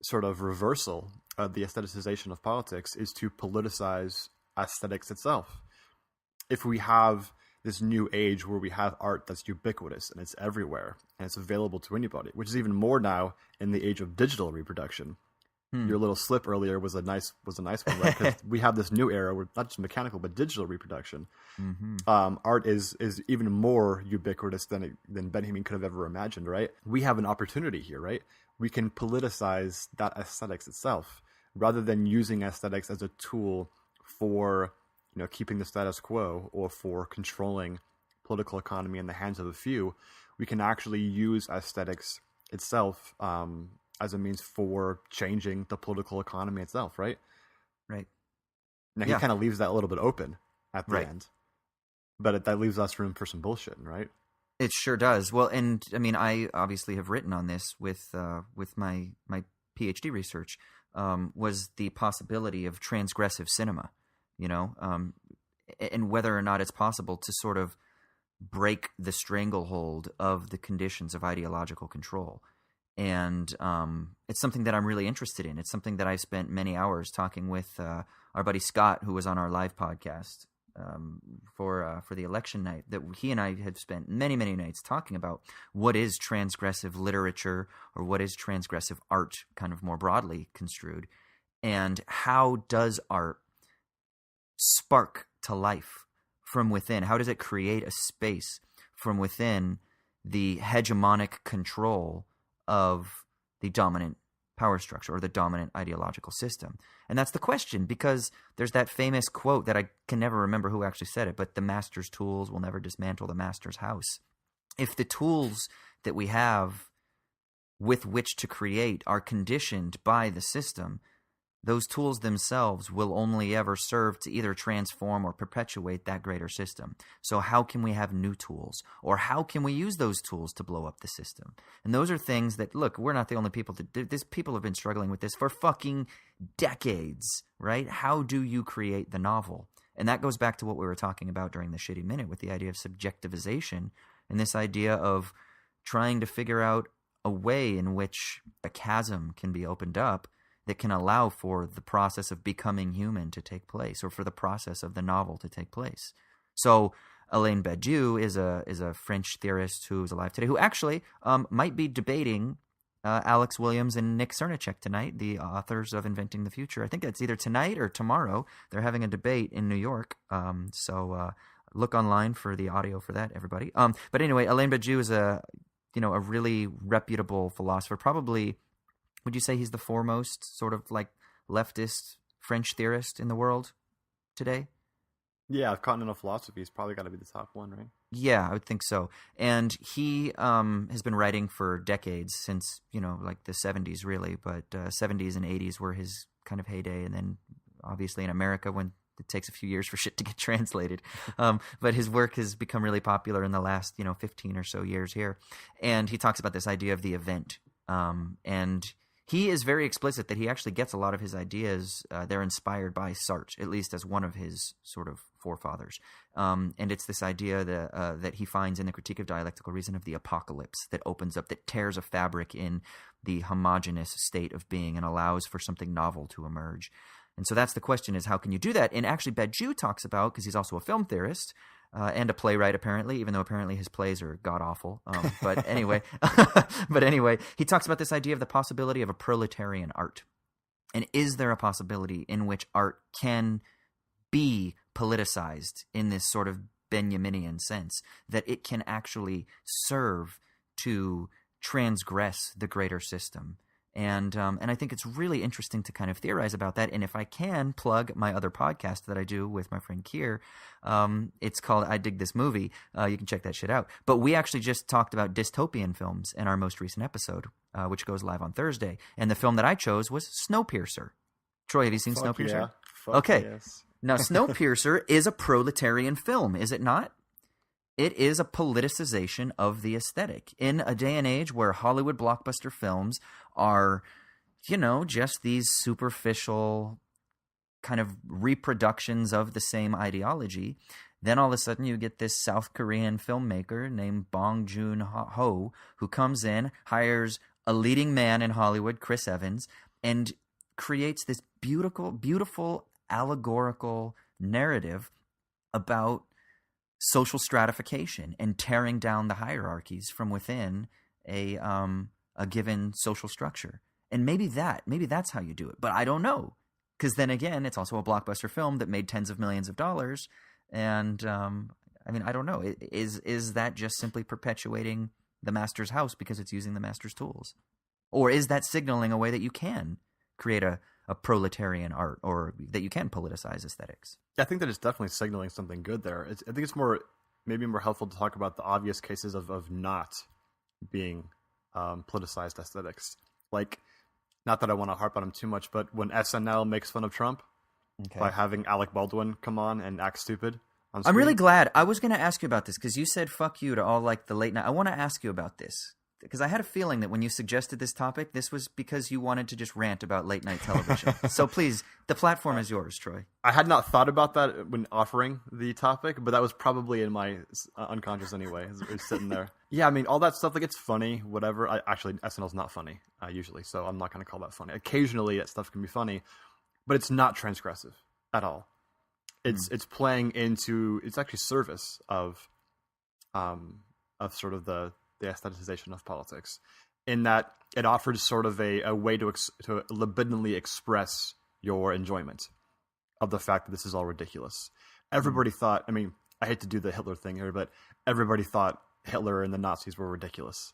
sort of reversal of the aestheticization of politics is to politicize aesthetics itself. If we have this new age where we have art that's ubiquitous and it's everywhere and it's available to anybody, which is even more now in the age of digital reproduction. Your little slip earlier was a nice one, right? Because we have this new era where not just mechanical but digital reproduction. Art is even more ubiquitous than Benjamin could have ever imagined, right? We have an opportunity here, right? We can politicize that aesthetics itself rather than using aesthetics as a tool for keeping the status quo or for controlling political economy in the hands of a few. We can actually use aesthetics itself as a means for changing the political economy itself, right? Right. Now, he kind of leaves that a little bit open at the Right. end, but that leaves us room for some bullshit, right? It sure does. Well, and I mean, I obviously have written on this with my PhD research, was the possibility of transgressive cinema, and whether or not it's possible to sort of break the stranglehold of the conditions of ideological control. And it's something that I'm really interested in. It's something that I spent many hours talking with our buddy Scott, who was on our live podcast for the election night. That he and I had spent many, many nights talking about what is transgressive literature or what is transgressive art, kind of more broadly construed, and how does art spark to life from within? How does it create a space from within the hegemonic control of the dominant power structure or the dominant ideological system? And that's the question, because there's that famous quote that I can never remember who actually said it, but the master's tools will never dismantle the master's house. If the tools that we have with which to create are conditioned by the system, those tools themselves will only ever serve to either transform or perpetuate that greater system. So how can we have new tools? Or how can we use those tools to blow up the system? And those are things that, look, we're not the only people that do this. People have been struggling with this for fucking decades, right? How do you create the novel? And that goes back to what we were talking about during the Shitty Minute with the idea of subjectivization and this idea of trying to figure out a way in which a chasm can be opened up that can allow for the process of becoming human to take place, or for the process of the novel to take place. So Alain Badiou is a French theorist who's alive today, who actually might be debating Alex Williams and Nick Cernicek tonight, the authors of Inventing the Future. I think it's either tonight or tomorrow. They're having a debate in New York. So look online for the audio for that, everybody. But anyway, Alain Badiou is a really reputable philosopher. Probably, would you say he's the foremost sort of like leftist French theorist in the world today? Yeah, continental philosophy has probably got to be the top one, right? Yeah, I would think so. And he has been writing for decades, since, like the 70s really, but 70s and 80s were his kind of heyday. And then obviously in America, when it takes a few years for shit to get translated. But his work has become really popular in the last, 15 or so years here. And he talks about this idea of the event. And he is very explicit that he actually gets a lot of his ideas, they're inspired by Sartre, at least as one of his sort of forefathers. And it's this idea that he finds in the Critique of Dialectical Reason of the apocalypse that opens up, that tears a fabric in the homogeneous state of being and allows for something novel to emerge. And so that's the question, is how can you do that? And actually Badiou talks about, because he's also a film theorist, and a playwright apparently, even though apparently his plays are god-awful. But anyway, he talks about this idea of the possibility of a proletarian art. And is there a possibility in which art can be politicized in this sort of Benjaminian sense, that it can actually serve to transgress the greater system And I think it's really interesting to kind of theorize about that. And if I can plug my other podcast that I do with my friend Kier, it's called I Dig This Movie. You can check that shit out. But we actually just talked about dystopian films in our most recent episode, which goes live on Thursday. And the film that I chose was Snowpiercer. Troy, have you seen Snowpiercer? Yeah. Fuck okay. Yes. Now, Snowpiercer is a proletarian film, is it not? It is a politicization of the aesthetic in a day and age where Hollywood blockbuster films are, just these superficial kind of reproductions of the same ideology. Then all of a sudden you get this South Korean filmmaker named Bong Joon-ho who comes in, hires a leading man in Hollywood, Chris Evans, and creates this beautiful, beautiful allegorical narrative about social stratification and tearing down the hierarchies from within a given social structure. And maybe that's how you do it. But I don't know. Because then again, it's also a blockbuster film that made tens of millions of dollars. And I don't know. Is that just simply perpetuating the master's house because it's using the master's tools? Or is that signaling a way that you can create a proletarian art, or that you can politicize aesthetics? I think that it's definitely signaling something good there. I think it's maybe more helpful to talk about the obvious cases of not being politicized aesthetics. Like, not that I want to harp on him too much, but when SNL makes fun of Trump by having Alec Baldwin come on and act stupid on screen. I'm really glad. I was going to ask you about this because you said fuck you to all like the late night. I want to ask you about this because I had a feeling that when you suggested this topic, this was because you wanted to just rant about late night television. So please, the platform is yours, Troy. I had not thought about that when offering the topic, but that was probably in my unconscious anyway. It was sitting there. Yeah, I mean, all that stuff, like, it's funny, whatever. Actually, SNL's not funny, usually, so I'm not going to call that funny. Occasionally, that stuff can be funny, but it's not transgressive at all. It's playing into, it's actually service of sort of the aestheticization of politics, in that it offers sort of a way to libidinally express your enjoyment of the fact that this is all ridiculous. Everybody thought, I mean, I hate to do the Hitler thing here, but everybody thought Hitler and the Nazis were ridiculous.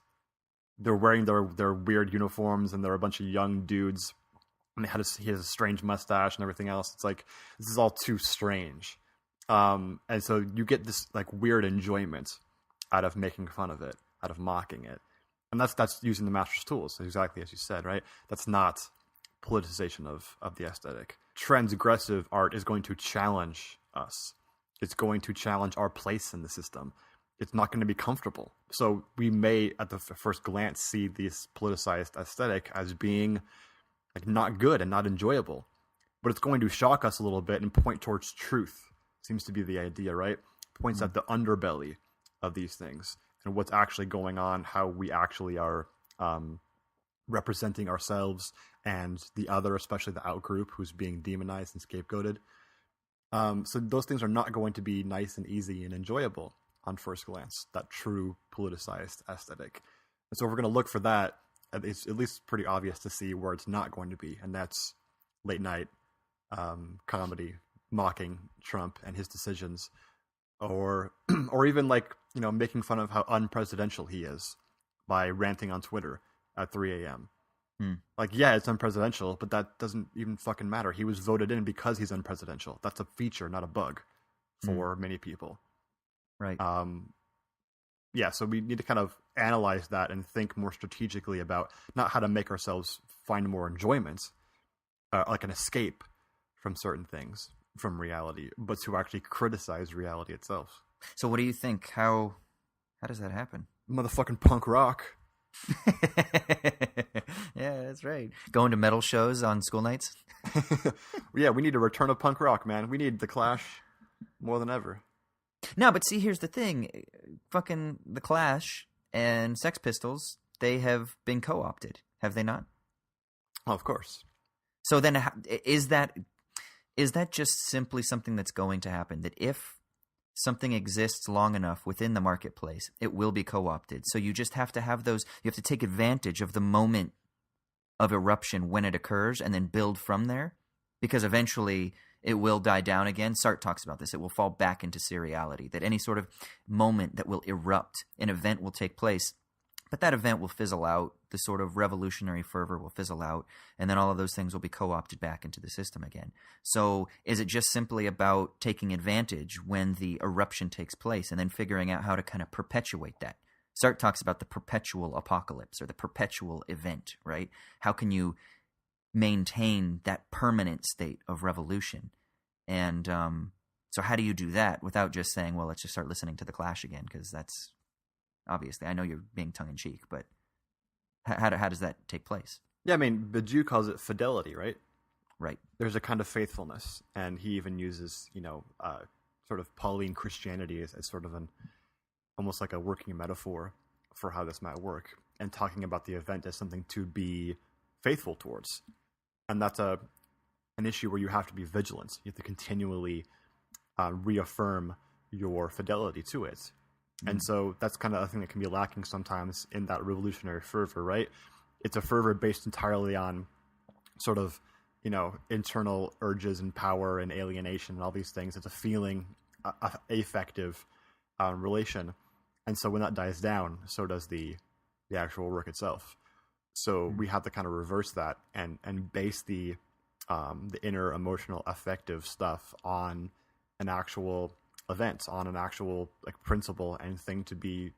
They're wearing their weird uniforms, and they're a bunch of young dudes, and he has a strange mustache and everything else. It's like, this is all too strange. And so you get this like weird enjoyment out of making fun of it, out of mocking it. And that's using the master's tools, exactly as you said, right? That's not politicization of the aesthetic. Transgressive art is going to challenge us. It's going to challenge our place in the system. It's not going to be comfortable. So we may, at the first glance, see this politicized aesthetic as being like not good and not enjoyable. But it's going to shock us a little bit and point towards truth. Seems to be the idea, right? Points at the underbelly of these things and what's actually going on, how we actually are representing ourselves and the other, especially the out group who's being demonized and scapegoated. So those things are not going to be nice and easy and enjoyable on first glance, that true politicized aesthetic. And so if we're going to look for that, it's at least pretty obvious to see where it's not going to be, and that's late night comedy mocking Trump and his decisions, or even like, making fun of how unpresidential he is by ranting on Twitter at 3 a.m. Like, yeah, it's unpresidential, but that doesn't even fucking matter. He was voted in because he's unpresidential. That's a feature, not a bug for many people. Right. Yeah, so we need to kind of analyze that and think more strategically about not how to make ourselves find more enjoyment, like an escape from certain things, from reality, but to actually criticize reality itself. So what do you think? How does that happen? Motherfucking punk rock. Yeah, that's right. Going to metal shows on school nights? Yeah, we need a return of punk rock, man. We need the Clash more than ever. No, but see, here's the thing. Fucking the Clash and Sex Pistols, they have been co-opted, have they not? Oh, of course. So then is that just simply something that's going to happen? That if something exists long enough within the marketplace, it will be co-opted. So you just have to have those, you have to take advantage of the moment of eruption when it occurs and then build from there, because eventually it will die down again. Sartre talks about this. It will fall back into seriality, that any sort of moment that will erupt, an event will take place, but that event will fizzle out the sort of revolutionary fervor will fizzle out, and then all of those things will be co-opted back into the system again. So is it just simply about taking advantage when the eruption takes place and then figuring out how to kind of perpetuate that? Sartre talks about the perpetual apocalypse or the perpetual event, right? How can you maintain that permanent state of revolution? And so how do you do that without just saying, well, let's just start listening to The Clash again? Because that's obviously, I know you're being tongue-in-cheek, but how does that take place? Yeah, I mean, Badiou calls it fidelity, right? Right. There's a kind of faithfulness, and he even uses, sort of Pauline Christianity as sort of almost like a working metaphor for how this might work, and talking about the event as something to be faithful towards. And that's an issue where you have to be vigilant. You have to continually reaffirm your fidelity to it. And so that's kind of a thing that can be lacking sometimes in that revolutionary fervor, right? It's a fervor based entirely on sort of, internal urges and power and alienation and all these things. It's a feeling, affective relation. And so when that dies down, so does the actual work itself. So we have to kind of reverse that and base the inner emotional affective stuff on an actual event, on an actual principle and thing to be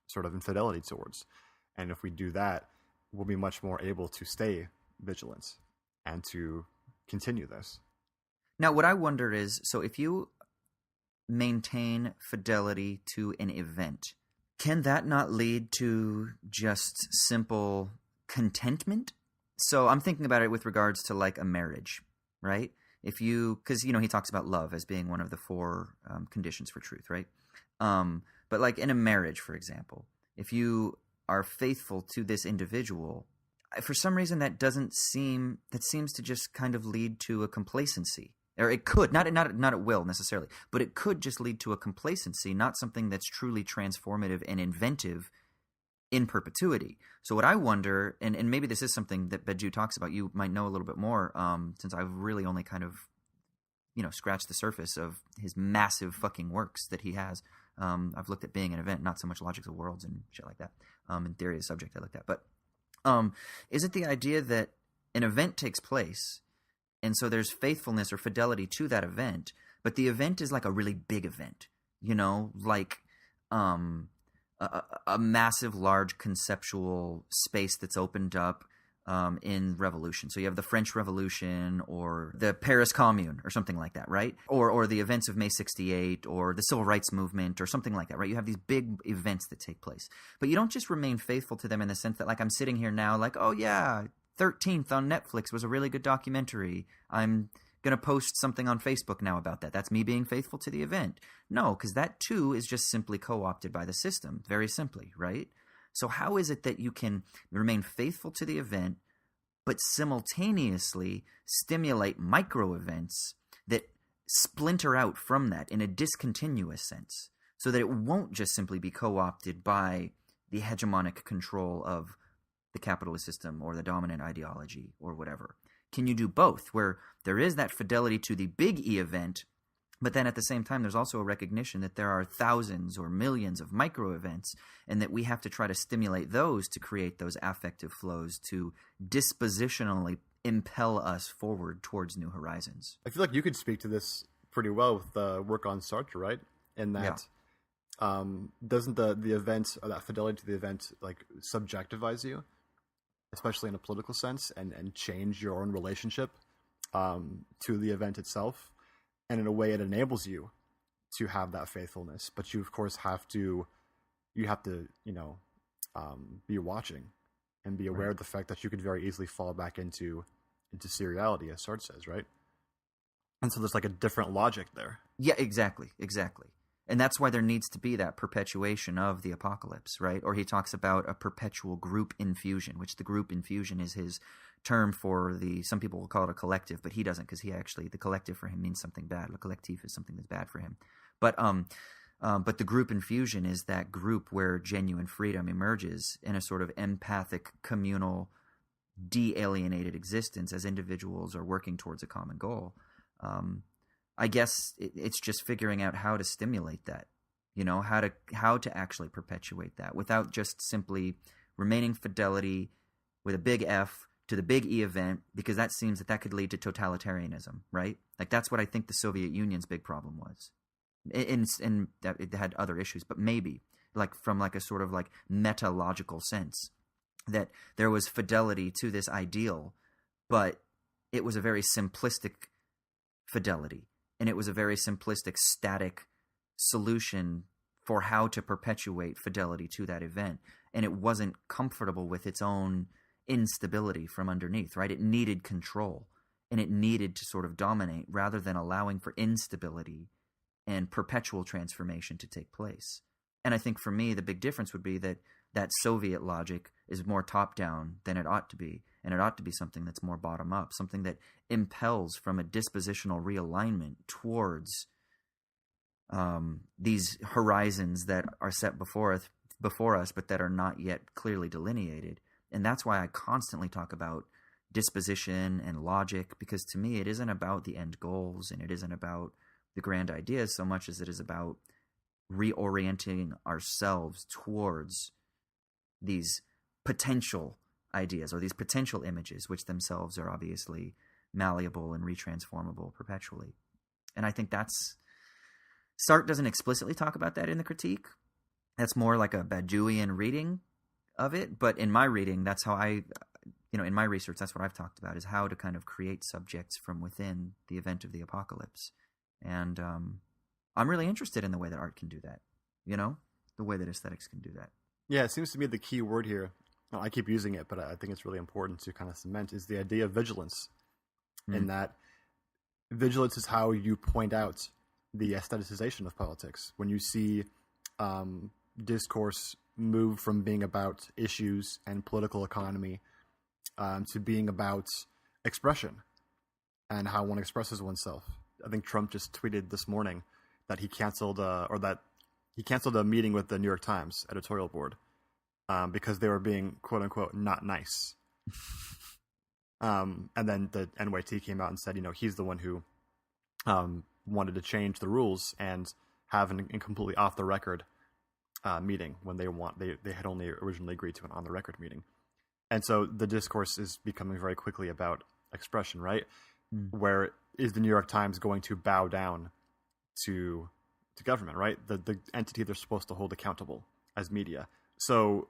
sort of in fidelity towards. And if we do that, we'll be much more able to stay vigilant and to continue this. Now, what I wonder is, so if you maintain fidelity to an event, can that not lead to just simple contentment? So I'm thinking about it with regards to like a marriage, right? If you, because, he talks about love as being one of the four conditions for truth, right? But like in a marriage, for example, if you are faithful to this individual, for some reason that seems to just kind of lead to a complacency. Or it could, not it will necessarily, but it could just lead to a complacency, not something that's truly transformative and inventive in perpetuity. So what I wonder, and maybe this is something that Badiou talks about, you might know a little bit more, since I've really only kind of, scratched the surface of his massive fucking works that he has. I've looked at Being an Event, not so much Logics of Worlds and shit like that. And Theory is a subject I looked at. But is it the idea that an event takes place, and so there's faithfulness or fidelity to that event, but the event is like a really big event, like a massive, large conceptual space that's opened up in revolution. So you have the French Revolution or the Paris Commune or something like that, right? Or the events of May 68 or the Civil Rights Movement or something like that, right? You have these big events that take place. But you don't just remain faithful to them in the sense that, like, I'm sitting here now like, oh yeah, 13th on Netflix was a really good documentary. I'm going to post something on Facebook now about that. That's me being faithful to the event. No, because that too is just simply co-opted by the system, very simply, right? So how is it that you can remain faithful to the event, but simultaneously stimulate micro events that splinter out from that in a discontinuous sense, so that it won't just simply be co-opted by the hegemonic control of the capitalist system or the dominant ideology or whatever? Can you do both, where there is that fidelity to the big E event, but then at the same time there's also a recognition that there are thousands or millions of micro events, and that we have to try to stimulate those to create those affective flows to dispositionally impel us forward towards new horizons? I feel like you could speak to this pretty well with the work on Sartre, right? In that, doesn't the event, or that fidelity to the event, like subjectivize you, especially in a political sense, and change your own relationship to the event itself? And in a way, it enables you to have that faithfulness, but you of course have to be watching and be aware of the fact that you could very easily fall back into seriality, as Sartre says, right? And so there's like a different logic there. Yeah, exactly. And that's why there needs to be that perpetuation of the apocalypse, right? Or he talks about a perpetual group infusion, which the group infusion is his term for some people will call it a collective, but he doesn't, because the collective for him means something bad. Le collectif is something that's bad for him. But the group infusion is that group where genuine freedom emerges in a sort of empathic, communal, de-alienated existence as individuals are working towards a common goal. I guess it's just figuring out how to stimulate that, how to actually perpetuate that without just simply remaining fidelity with a big F to the big E event, because that seems that could lead to totalitarianism, right? Like that's what I think the Soviet Union's big problem was. In that it had other issues, but maybe like from like a sort of like metalogical sense that there was fidelity to this ideal, but it was a very simplistic fidelity, and it was a very simplistic static solution for how to perpetuate fidelity to that event, and it wasn't comfortable with its own instability from underneath, right? It needed control, and it needed to sort of dominate rather than allowing for instability and perpetual transformation to take place. And I think for me, the big difference would be that Soviet logic is more top-down than it ought to be, and it ought to be something that's more bottom-up, something that impels from a dispositional realignment towards these horizons that are set before us, but that are not yet clearly delineated. And that's why I constantly talk about disposition and logic, because to me it isn't about the end goals and it isn't about the grand ideas so much as it is about reorienting ourselves towards these potential ideas or these potential images, which themselves are obviously malleable and retransformable perpetually. And I think Sartre doesn't explicitly talk about that in the critique. That's more like a Badiouian reading of it. But in my reading, that's how in my research, that's what I've talked about, is how to kind of create subjects from within the event of the apocalypse. And I'm really interested in the way that art can do that, the way that aesthetics can do that. Yeah, it seems to me the key word here, well, I keep using it, but I think it's really important to kind of cement, is the idea of vigilance. In that vigilance is how you point out the aestheticization of politics. When you see discourse move from being about issues and political economy to being about expression and how one expresses oneself. I think Trump just tweeted this morning that he canceled a meeting with the New York Times editorial board because they were being quote unquote not nice. And then the NYT came out and said, he's the one who wanted to change the rules and have a completely off the record meeting when they had only originally agreed to an on the record meeting. And so the discourse is becoming very quickly about expression, right? Where is the New York Times going to bow down to government, right? The entity they're supposed to hold accountable as media. So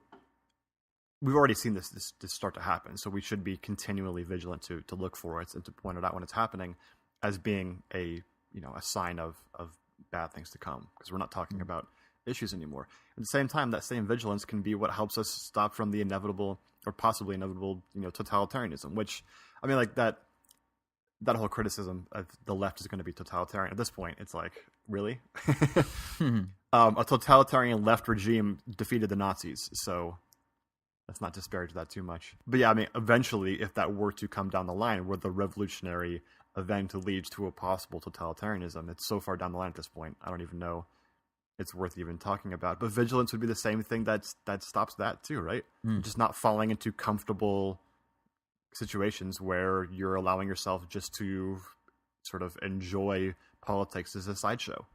we've already seen this start to happen. So we should be continually vigilant to look for it and to point it out when it's happening as being a sign of bad things to come, because we're not talking about issues anymore. At the same time, that same vigilance can be what helps us stop from the inevitable or possibly inevitable, totalitarianism, which, I mean, like that whole criticism of the left is going to be totalitarian. At this point, it's like, really? A totalitarian left regime defeated the Nazis, so let's not disparage that too much. But yeah, I mean, eventually, if that were to come down the line, where the revolutionary event leads to a possible totalitarianism, it's so far down the line at this point, I don't even know it's worth even talking about. But vigilance would be the same thing that stops that too, right? Just not falling into comfortable situations where you're allowing yourself just to sort of enjoy politics as a sideshow,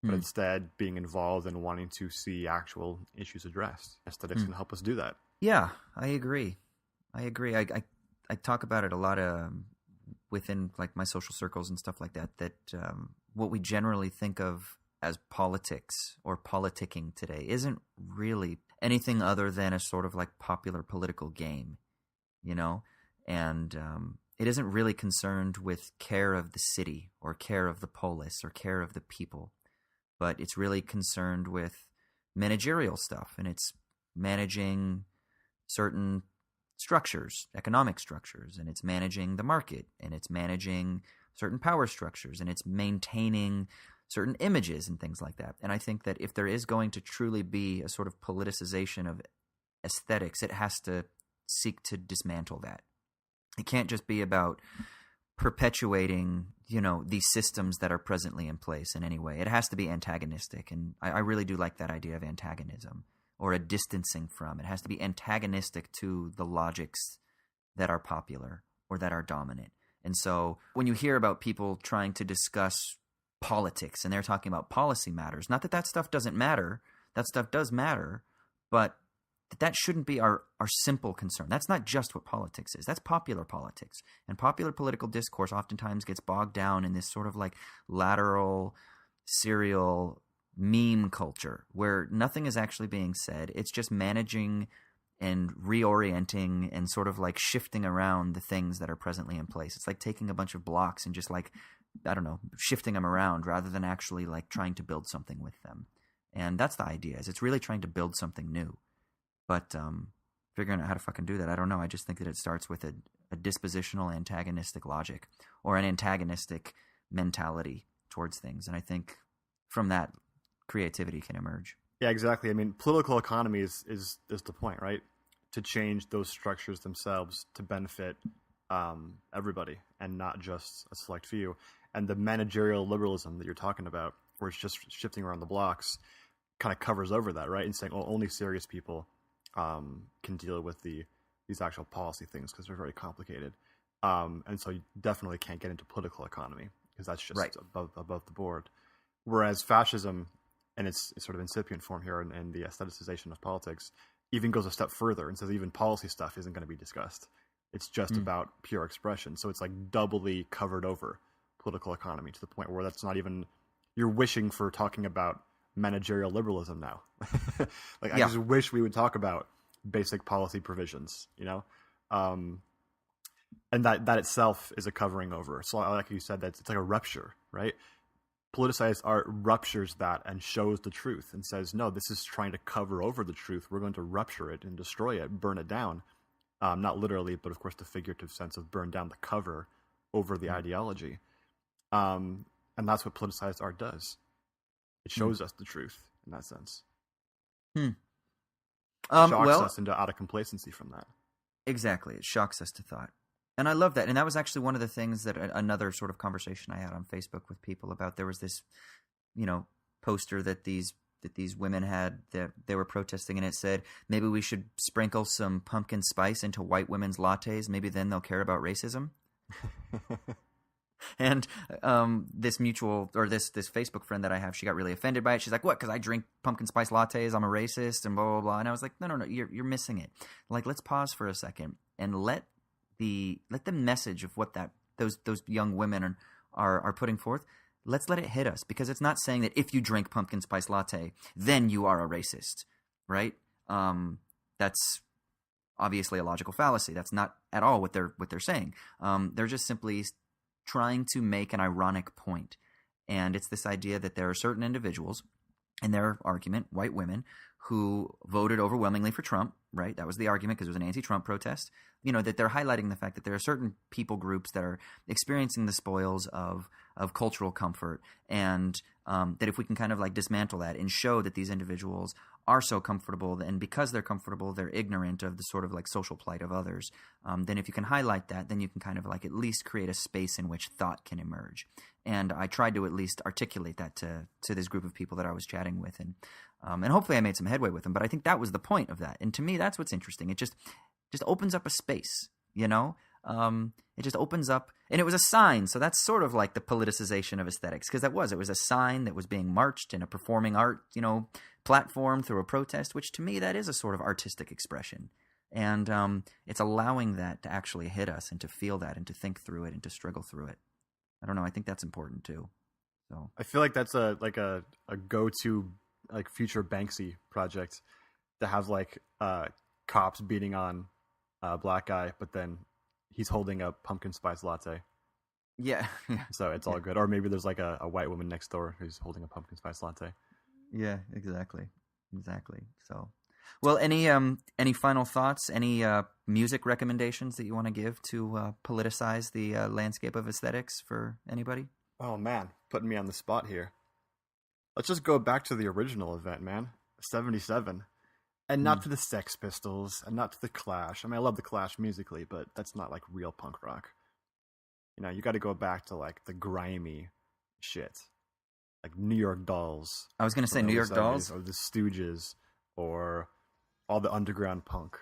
but instead being involved and wanting to see actual issues addressed. Aesthetics can help us do that. Yeah, I agree. I talk about it a lot within like my social circles and stuff like that, what we generally think of as politics or politicking today isn't really anything other than a sort of like popular political game, and it isn't really concerned with care of the city or care of the polis or care of the people, but it's really concerned with managerial stuff, and it's managing certain structures, economic structures, and it's managing the market, and it's managing certain power structures, and it's maintaining certain images and things like that. And I think that if there is going to truly be a sort of politicization of aesthetics, it has to seek to dismantle that. It can't just be about perpetuating, these systems that are presently in place in any way. It has to be antagonistic. And I really do like that idea of antagonism, or a distancing from. It has to be antagonistic to the logics that are popular or that are dominant. And so when you hear about people trying to discuss politics and they're talking about policy matters, not that stuff doesn't matter, that stuff does matter, but that shouldn't be our simple concern. That's not just what politics is. That's popular politics. And popular political discourse oftentimes gets bogged down in this sort of like lateral, serial meme culture where nothing is actually being said. It's just managing and reorienting and sort of like shifting around the things that are presently in place. It's like taking a bunch of blocks and just like, I don't know, shifting them around rather than actually like trying to build something with them. And that's the idea, is it's really trying to build something new. But figuring out how to fucking do that, I don't know. I just think that it starts with a dispositional antagonistic logic or an antagonistic mentality towards things. And I think from that, creativity can emerge. Yeah, exactly. I mean, political economy is the point, right? To change those structures themselves to benefit everybody and not just a select few. And the managerial liberalism that you're talking about, where it's just shifting around the blocks, kind of covers over that, right? And saying, oh, only serious people can deal with these actual policy things because they're very complicated. And so you definitely can't get into political economy because that's just right. above the board. Whereas fascism, and its sort of incipient form here and the aestheticization of politics, even goes a step further and says even policy stuff isn't going to be discussed. It's just about pure expression. So it's like doubly covered over political economy to the point where that's not even, you're wishing for talking about managerial liberalism now. I just wish we would talk about basic policy provisions, you know? And that itself is a covering over. So like you said, it's like a rupture, right? Politicized art ruptures that and shows the truth and says, no, this is trying to cover over the truth. We're going to rupture it and destroy it, burn it down. Not literally, but of course the figurative sense of burn down the cover over the ideology. And that's what politicized art does. It shows us the truth in that sense. Shocks us into out of complacency from that. Exactly. It shocks us to thought. And I love that. And that was actually one of the things that another sort of conversation I had on Facebook with people about. There was this, poster that these women had that they were protesting, and it said, maybe we should sprinkle some pumpkin spice into white women's lattes. Maybe then they'll care about racism. And this Facebook friend that I have, she got really offended by it. She's like, what? Because I drink pumpkin spice lattes, I'm a racist, and blah, blah, blah. And I was like, no, you're missing it. Like, let's pause for a second and let the message of what those young women are putting forth, let's let it hit us, because it's not saying that if you drink pumpkin spice latte, then you are a racist, right? That's obviously a logical fallacy. That's not at all what they're saying. They're just simply trying to make an ironic point. And it's this idea that there are certain individuals, in their argument, white women, who voted overwhelmingly for Trump, right? That was the argument because it was an anti-Trump protest. That they're highlighting the fact that there are certain people groups that are experiencing the spoils of cultural comfort, and that if we can kind of like dismantle that and show that these individuals are so comfortable, and because they're comfortable, they're ignorant of the sort of like social plight of others, then if you can highlight that, then you can kind of like at least create a space in which thought can emerge. And I tried to at least articulate that to this group of people that I was chatting with, and hopefully I made some headway with them. But I think that was the point of that. And to me, that's what's interesting. It just opens up a space, it just opens up, and it was a sign. So that's sort of like the politicization of aesthetics, because it was a sign that was being marched in a performing art, platform through a protest, which to me, that is a sort of artistic expression. And it's allowing that to actually hit us and to feel that and to think through it and to struggle through it. I don't know. I think that's important too. So I feel like that's a go-to like future Banksy project to have like cops beating on a black guy, but then he's holding a pumpkin spice latte. Yeah. So it's all good. Or maybe there's like a white woman next door who's holding a pumpkin spice latte. Yeah, exactly. So, well, any final thoughts? Any music recommendations that you want to give to politicize the landscape of aesthetics for anybody? Oh man, putting me on the spot here. Let's just go back to the original event, man. 77. And not to the Sex Pistols, and not to the Clash. I mean, I love the Clash musically, but that's not like real punk rock. You got to go back to like the grimy shit. Like New York Dolls. I was going to say New York Dolls. Or the Stooges, or all the underground punk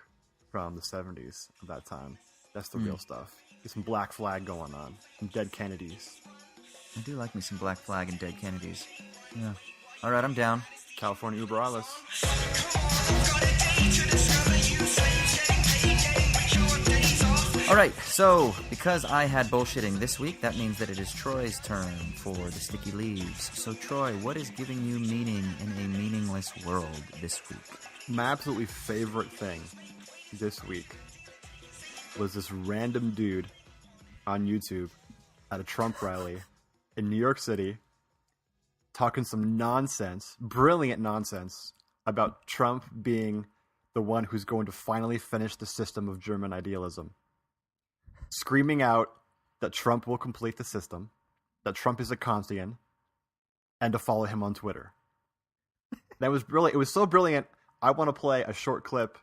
from the 70s of that time. That's the real stuff. Get some Black Flag going on. Some Dead Kennedys. I do like me some Black Flag and Dead Kennedys. Yeah. All right, I'm down. California Uber Alles. All right, so because I had bullshitting this week, that means that it is Troy's turn for the sticky leaves. So Troy, what is giving you meaning in a meaningless world this week? My absolutely favorite thing this week was this random dude on YouTube at a Trump rally in New York City talking some nonsense, brilliant nonsense, about Trump being the one who's going to finally finish the system of German idealism. Screaming out that Trump will complete the system, that Trump is a Kantian, and to follow him on Twitter. That was brilliant. It was so brilliant, I want to play a short clip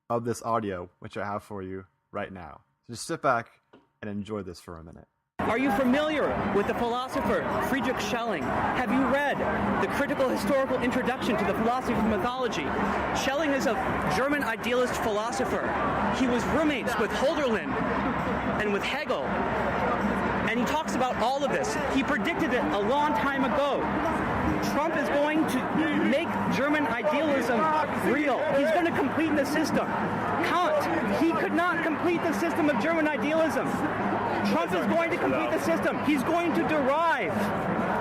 of this audio, which I have for you right now. So just sit back and enjoy this for a minute. Are you familiar with the philosopher Friedrich Schelling? Have you read the critical historical introduction to the philosophy of mythology? Schelling is a German idealist philosopher. He was roommates with Hölderlin and with Hegel. And he talks about all of this. He predicted it a long time ago. Trump is going to make German idealism real. He's going to complete the system. Kant, he could not complete the system of German idealism. Trump is going to complete the system. He's going to derive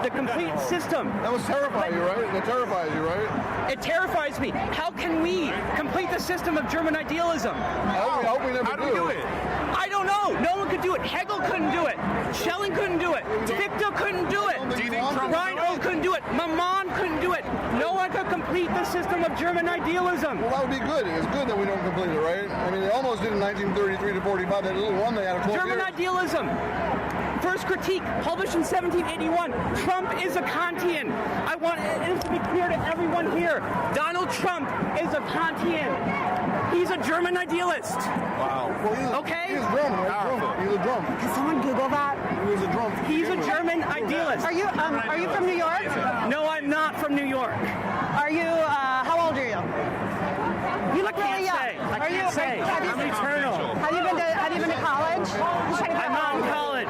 the complete system. That was terrifying you, right? That terrifies you, right? It terrifies me. How can we complete the system of German idealism? I hope we never do it. I don't know. No one could do it. Hegel couldn't do it. Schelling couldn't do it. Fichte couldn't do it. Reinhold couldn't do it. Maman couldn't do it. No one could complete the system of German idealism. Well, that would be good. It's good that we don't complete it, right? I mean, they almost did in 1933 to 45. That little one they had a 12 German years. idealism. First critique, published in 1781. Trump is a Kantian. I want it to be clear to everyone here. Donald Trump is a Kantian. He's a German idealist. Wow. Well, Okay? He's German, right? He's a drum. Can someone Google that? He was a drum. He's a German idealist. Are you from New York? No, I'm not from New York. Are you, how old are you? You look really young. I can't say. I'm eternal. Have you been to college? I'm not in college.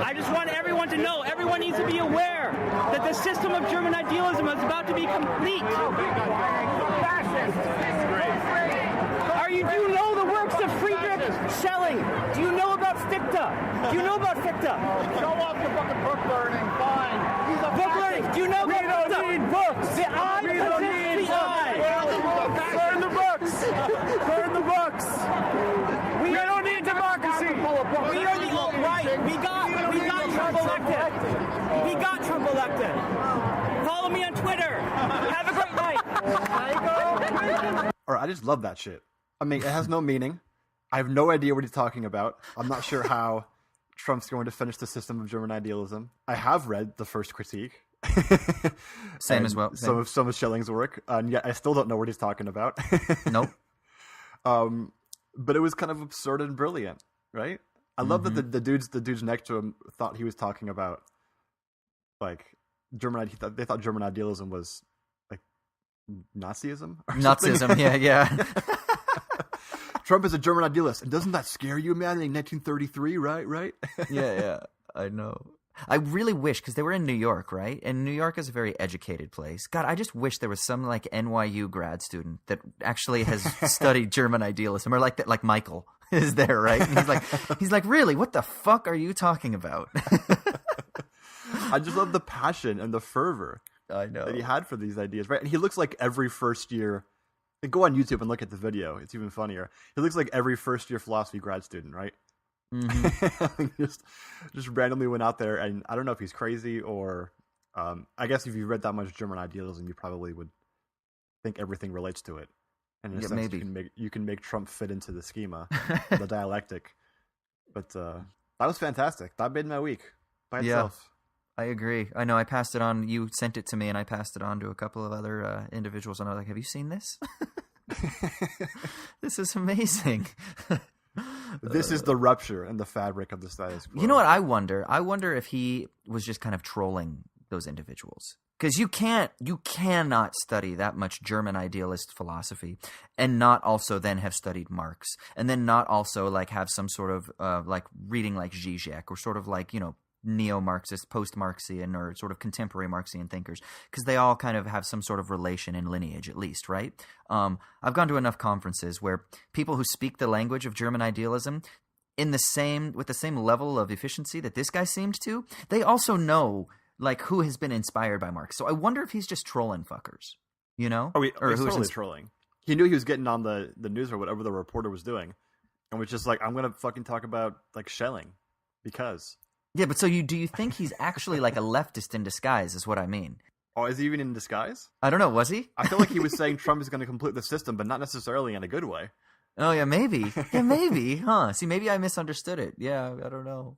I just want everyone to know, everyone needs to be aware that the system of German idealism is about to be complete. Do you know the works of Friedrich Schelling? Do you know about Fichte? Do you know about Fichte? Show off the fucking book learning, fine. Book learning. Do you know about Fichte? We don't need books. The eye possesses the eye. Burn the books. Burn the books. We don't need democracy. We are the alt-right. We got Trump elected. We got Trump elected. Follow me on Twitter. Have a great night. All right, I just love that shit. I mean, it has no meaning. I have no idea what he's talking about. I'm not sure how Trump's going to finish the system of German idealism. I have read the first critique. Same as well. Some of Schelling's work, and yet I still don't know what he's talking about. Nope. But it was kind of absurd and brilliant, right? I love that the dudes next to him thought he was talking about like German. They thought German idealism was like Nazism. Or Nazism. something. Yeah. Trump is a German idealist, and doesn't that scare you, man? In 1933, right? yeah. I know. I really wish, because they were in New York, right? And New York is a very educated place. God, I just wish there was some like NYU grad student that actually has studied German idealism, or like that, like Michael is there, right? And he's like, really? What the fuck are you talking about? I just love the passion and the fervor I know that he had for these ideas, right? And he looks like every first year. Go on YouTube and look at the video. It's even funnier. He looks like every first year philosophy grad student, right? Mm-hmm. just randomly went out there, and I don't know if he's crazy or I guess if you read that much German idealism, you probably would think everything relates to it. And in a sense, maybe you can make Trump fit into the schema, the dialectic. But that was fantastic. That made my week by itself. I agree. I know. I passed it on. You sent it to me, and I passed it on to a couple of other individuals. And I was like, "Have you seen this? This is amazing." This is the rupture in the fabric of the status quo. You know what I wonder? I wonder if he was just kind of trolling those individuals. Because you cannot study that much German idealist philosophy and not also then have studied Marx, and then not also like have some sort of like reading like Zizek, or sort of like, you know, neo-Marxist, post-Marxian, or sort of contemporary Marxian thinkers, because they all kind of have some sort of relation in lineage, at least, right? I've gone to enough conferences where people who speak the language of German idealism with the same level of efficiency that this guy seemed to, they also know like who has been inspired by Marx. So I wonder if he's just trolling fuckers, you know? He's totally trolling. He knew he was getting on the news or whatever the reporter was doing, and was just like, I'm gonna fucking talk about like shelling, because. Yeah, but so do you think he's actually like a leftist in disguise? Is what I mean. Oh, is he even in disguise? I don't know. Was he? I feel like he was saying Trump is going to complete the system, but not necessarily in a good way. Oh yeah, maybe. Yeah, maybe. Huh? See, maybe I misunderstood it. Yeah, I don't know.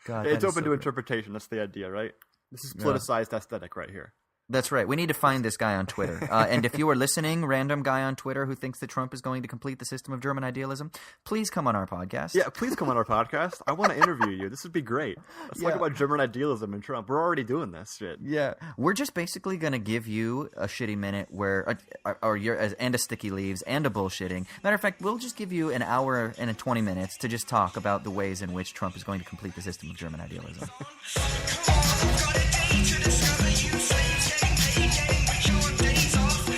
God, it's open to interpretation. That's the idea, right? This is politicized aesthetic right here. That's right. We need to find this guy on Twitter. And if you are listening, random guy on Twitter who thinks that Trump is going to complete the system of German idealism, please come on our podcast. Yeah, please come on our podcast. I want to interview you. This would be great. Let's talk about German idealism and Trump. We're already doing this shit. Yeah. We're just basically going to give you a shitty minute and a sticky leaves and a bullshitting. Matter of fact, we'll just give you an hour and 20 minutes to just talk about the ways in which Trump is going to complete the system of German idealism.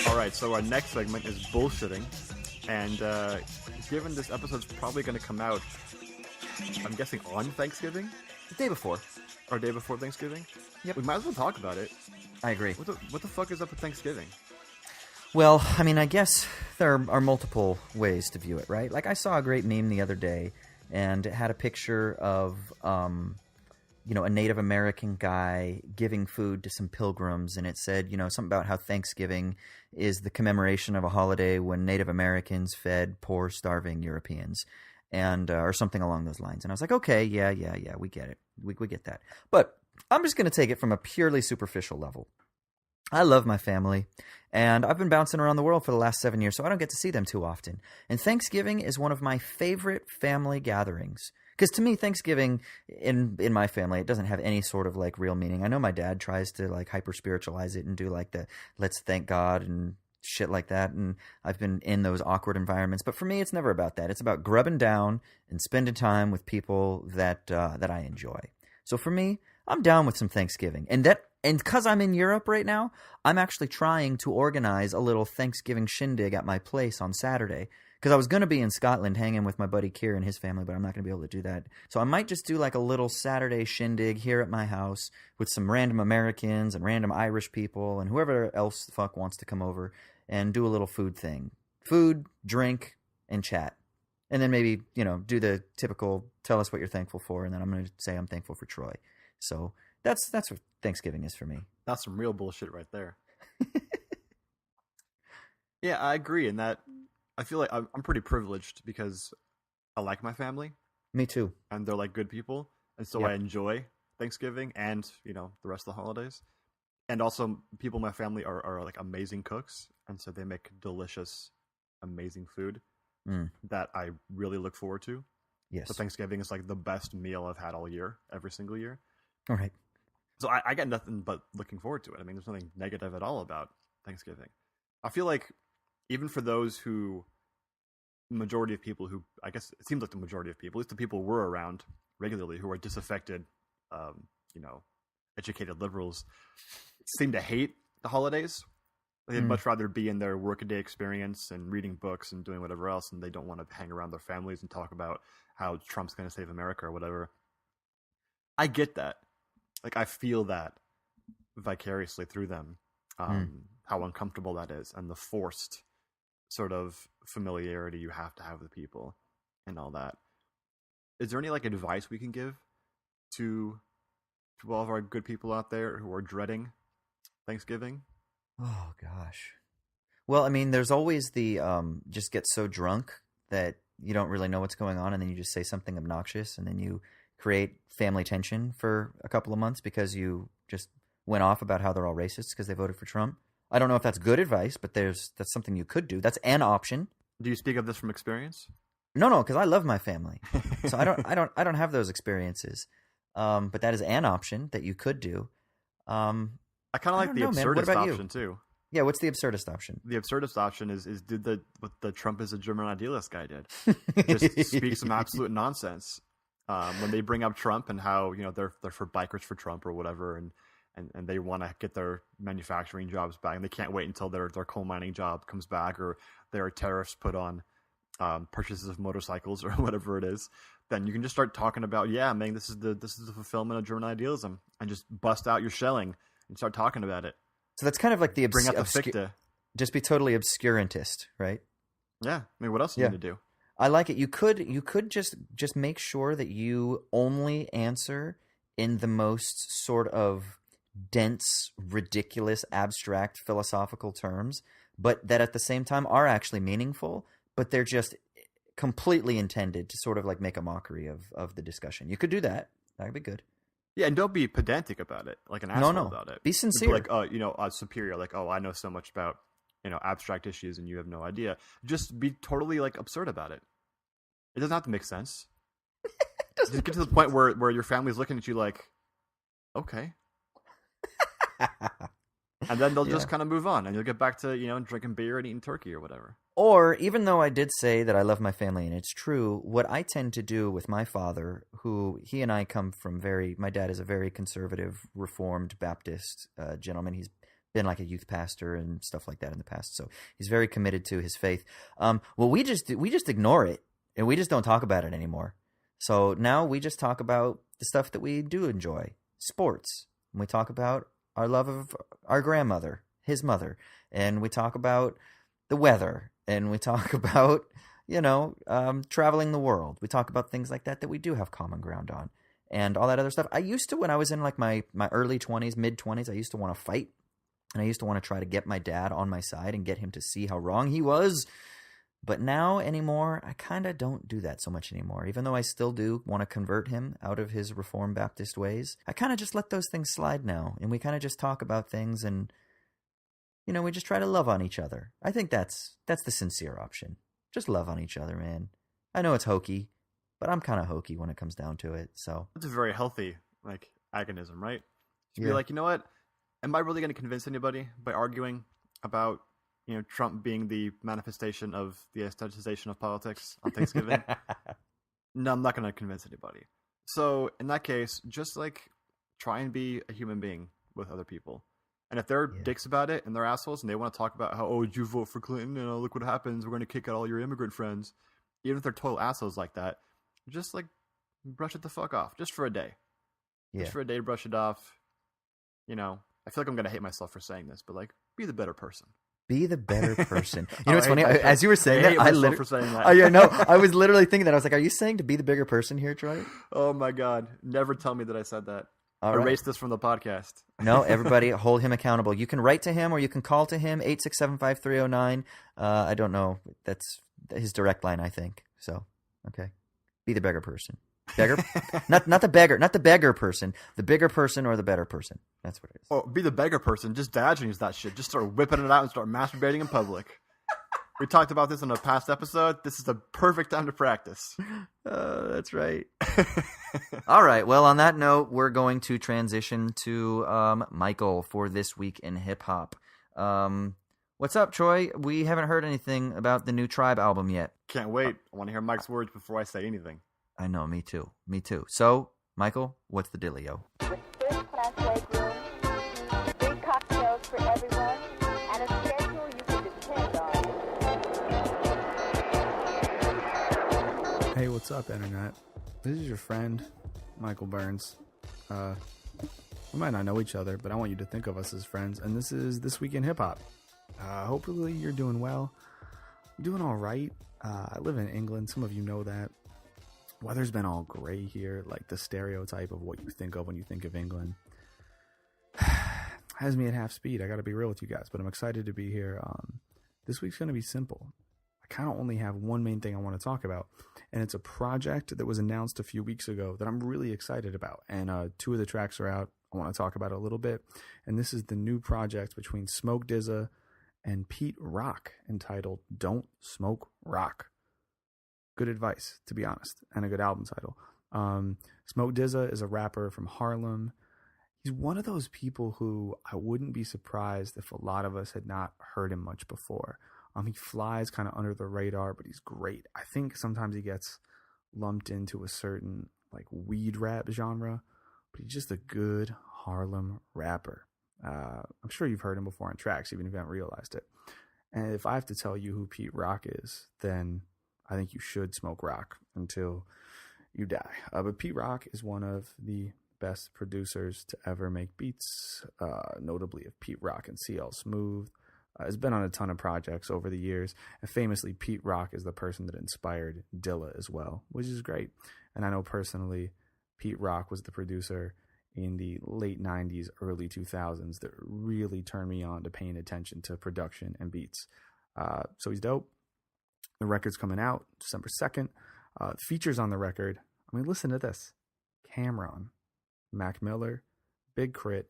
Alright, so our next segment is bullshitting, and given this episode's probably going to come out, I'm guessing on Thanksgiving? The day before. Or day before Thanksgiving? Yep. We might as well talk about it. I agree. What the fuck is up with Thanksgiving? Well, I mean, I guess there are multiple ways to view it, right? Like, I saw a great meme the other day, and it had a picture of a Native American guy giving food to some pilgrims, and it said, something about how Thanksgiving is the commemoration of a holiday when Native Americans fed poor, starving Europeans, and or something along those lines. And I was like, okay, yeah, we get it. We get that. But I'm just going to take it from a purely superficial level. I love my family, and I've been bouncing around the world for the last 7 years, so I don't get to see them too often. And Thanksgiving is one of my favorite family gatherings. Because to me, Thanksgiving in my family, it doesn't have any sort of like real meaning. I know my dad tries to like hyper spiritualize it and do like the let's thank God and shit like that. And I've been in those awkward environments. But for me, it's never about that. It's about grubbing down and spending time with people that I enjoy. So for me, I'm down with some Thanksgiving. And because I'm in Europe right now, I'm actually trying to organize a little Thanksgiving shindig at my place on Saturday. Because I was going to be in Scotland hanging with my buddy Keir and his family, but I'm not going to be able to do that. So I might just do like a little Saturday shindig here at my house with some random Americans and random Irish people and whoever else the fuck wants to come over and do a little food thing. Food, drink, and chat. And then maybe, do the typical tell us what you're thankful for, and then I'm going to say I'm thankful for Troy. So that's what Thanksgiving is for me. That's some real bullshit right there. Yeah, I agree in that. I feel like I'm pretty privileged because I like my family. Me too. And they're like good people. And so I enjoy Thanksgiving and, the rest of the holidays. And also people in my family are like amazing cooks. And so they make delicious, amazing food that I really look forward to. Yes. So Thanksgiving is like the best meal I've had all year, every single year. All right. So I got nothing but looking forward to it. I mean, there's nothing negative at all about Thanksgiving. I feel like even for those majority of people who, I guess it seems like the majority of people, at least the people we're around regularly who are disaffected, educated liberals, seem to hate the holidays. They'd much rather be in their workaday experience and reading books and doing whatever else, and they don't want to hang around their families and talk about how Trump's going to save America or whatever. I get that. Like, I feel that vicariously through them, how uncomfortable that is, and the forced sort of familiarity you have to have with people and all that. Is there any like advice we can give to all of our good people out there who are dreading Thanksgiving? Oh gosh. Well, I mean, there's always the just get so drunk that you don't really know what's going on, and then you just say something obnoxious, and then you create family tension for a couple of months because you just went off about how they're all racist because they voted for Trump. I don't know if that's good advice, but that's something you could do. That's an option. Do you speak of this from experience? No, because I love my family, so I don't have those experiences. But that is an option that you could do. I kind of like the absurdist option too. Yeah, what's the absurdist option? The absurdist option is what the Trump is a German idealist guy did. Just speak some absolute nonsense when they bring up Trump and how they're for bikers for Trump or whatever, and they want to get their manufacturing jobs back, and they can't wait until their coal mining job comes back, or there are tariffs put on purchases of motorcycles or whatever it is. Then you can just start talking about, yeah, man, this is the fulfillment of German idealism, and just bust out your Schelling and start talking about it. So that's kind of like the bring out the Fichte. Just be totally obscurantist, right? Yeah, I mean, what else do you need to do? I like it. You could just make sure that you only answer in the most sort of dense, ridiculous, abstract philosophical terms, but that at the same time are actually meaningful, but they're just completely intended to sort of like make a mockery of the discussion. You could do that. That would be good. Yeah, and don't be pedantic about it, like an asshole about it. Be sincere. Like, superior, like, oh, I know so much about, abstract issues and you have no idea. Just be totally, like, absurd about it. It doesn't have to make sense. Just get to the point where your family's looking at you like, okay. And then they'll just kind of move on, and you'll get back to, drinking beer and eating turkey or whatever. Or, even though I did say that I love my family, and it's true, what I tend to do with my father, he and I come from my dad is a very conservative, Reformed Baptist gentleman. He's been like a youth pastor and stuff like that in the past, so he's very committed to his faith. Well, we just ignore it, and we just don't talk about it anymore. So now we just talk about the stuff that we do enjoy, sports, and we talk about our love of our grandmother, his mother, and we talk about the weather, and we talk about, traveling the world. We talk about things like that we do have common ground on, and all that other stuff. I used to, when I was in like my early 20s, mid 20s, I used to want to fight, and I used to want to try to get my dad on my side and get him to see how wrong he was. But now anymore, I kind of don't do that so much anymore. Even though I still do want to convert him out of his Reformed Baptist ways, I kind of just let those things slide now. And we kind of just talk about things, and, we just try to love on each other. I think that's the sincere option. Just love on each other, man. I know it's hokey, but I'm kind of hokey when it comes down to it. So it's a very healthy, like, agonism, right? To be like, you know what? Am I really going to convince anybody by arguing about Trump being the manifestation of the aestheticization of politics on Thanksgiving? No, I'm not going to convince anybody. So in that case, just like try and be a human being with other people. And if they're dicks about it and they're assholes and they want to talk about how, oh, did you vote for Clinton? Look what happens. We're going to kick out all your immigrant friends. Even if they're total assholes like that, just like brush it the fuck off just for a day. Yeah. Just for a day, brush it off. I feel like I'm going to hate myself for saying this, but like, be the better person. Be the better person. You know what's funny? As you were saying that, I literally for saying that. Oh yeah, no, I was literally thinking that. I was like, "Are you saying to be the bigger person here, Troy?" Oh my god! Never tell me that I said that. Erase this from the podcast. No, everybody, hold him accountable. You can write to him, or you can call to him 8675309. I don't know. That's his direct line, I think. So, okay, be the bigger person. Beggar, not the beggar person, the bigger person or the better person. That's what it is. Oh, be the beggar person. Just Diogenes that shit. Just start whipping it out and start masturbating in public. We talked about this in a past episode. This is the perfect time to practice. That's right. All right. Well, on that note, we're going to transition to Michael for This Week in Hip Hop. What's up, Troy? We haven't heard anything about the new Tribe album yet. Can't wait. I want to hear Mike's words before I say anything. I know, me too. So, Michael, what's the dealio? With first-class legroom, big cocktails for everyone, and a schedule you can depend on. Hey, what's up, Internet? This is your friend, Michael Burns. We might not know each other, but I want you to think of us as friends, and this is This Week in Hip Hop. Hopefully you're doing well. I'm doing all right. I live in England. Some of you know that. Weather's been all gray here, like the stereotype of what you think of when you think of England. Has me at half speed. I got to be real with you guys, but I'm excited to be here. This week's going to be simple. I kind of only have one main thing I want to talk about, and it's a project that was announced a few weeks ago that I'm really excited about. And two of the tracks are out. I want to talk about it a little bit. And this is the new project between Smoke DZA and Pete Rock entitled Don't Smoke Rock. Good advice, to be honest, and a good album title. Smoke DZA is a rapper from Harlem. He's one of those people who I wouldn't be surprised if a lot of us had not heard him much before. He flies kind of under the radar, but he's great. I think sometimes he gets lumped into a certain like weed rap genre, but he's just a good Harlem rapper. I'm sure you've heard him before on tracks, even if you haven't realized it. And if I have to tell you who Pete Rock is, then I think you should smoke rock until you die. But Pete Rock is one of the best producers to ever make beats, notably of Pete Rock and CL Smooth. Has been on a ton of projects over the years, and famously Pete Rock is the person that inspired Dilla as well, which is great. And I know personally Pete Rock was the producer in the late 90s, early 2000s that really turned me on to paying attention to production and beats. So he's dope. The record's coming out December 2nd. Features on the record, I mean, listen to this: Cameron, Mac Miller, Big Crit,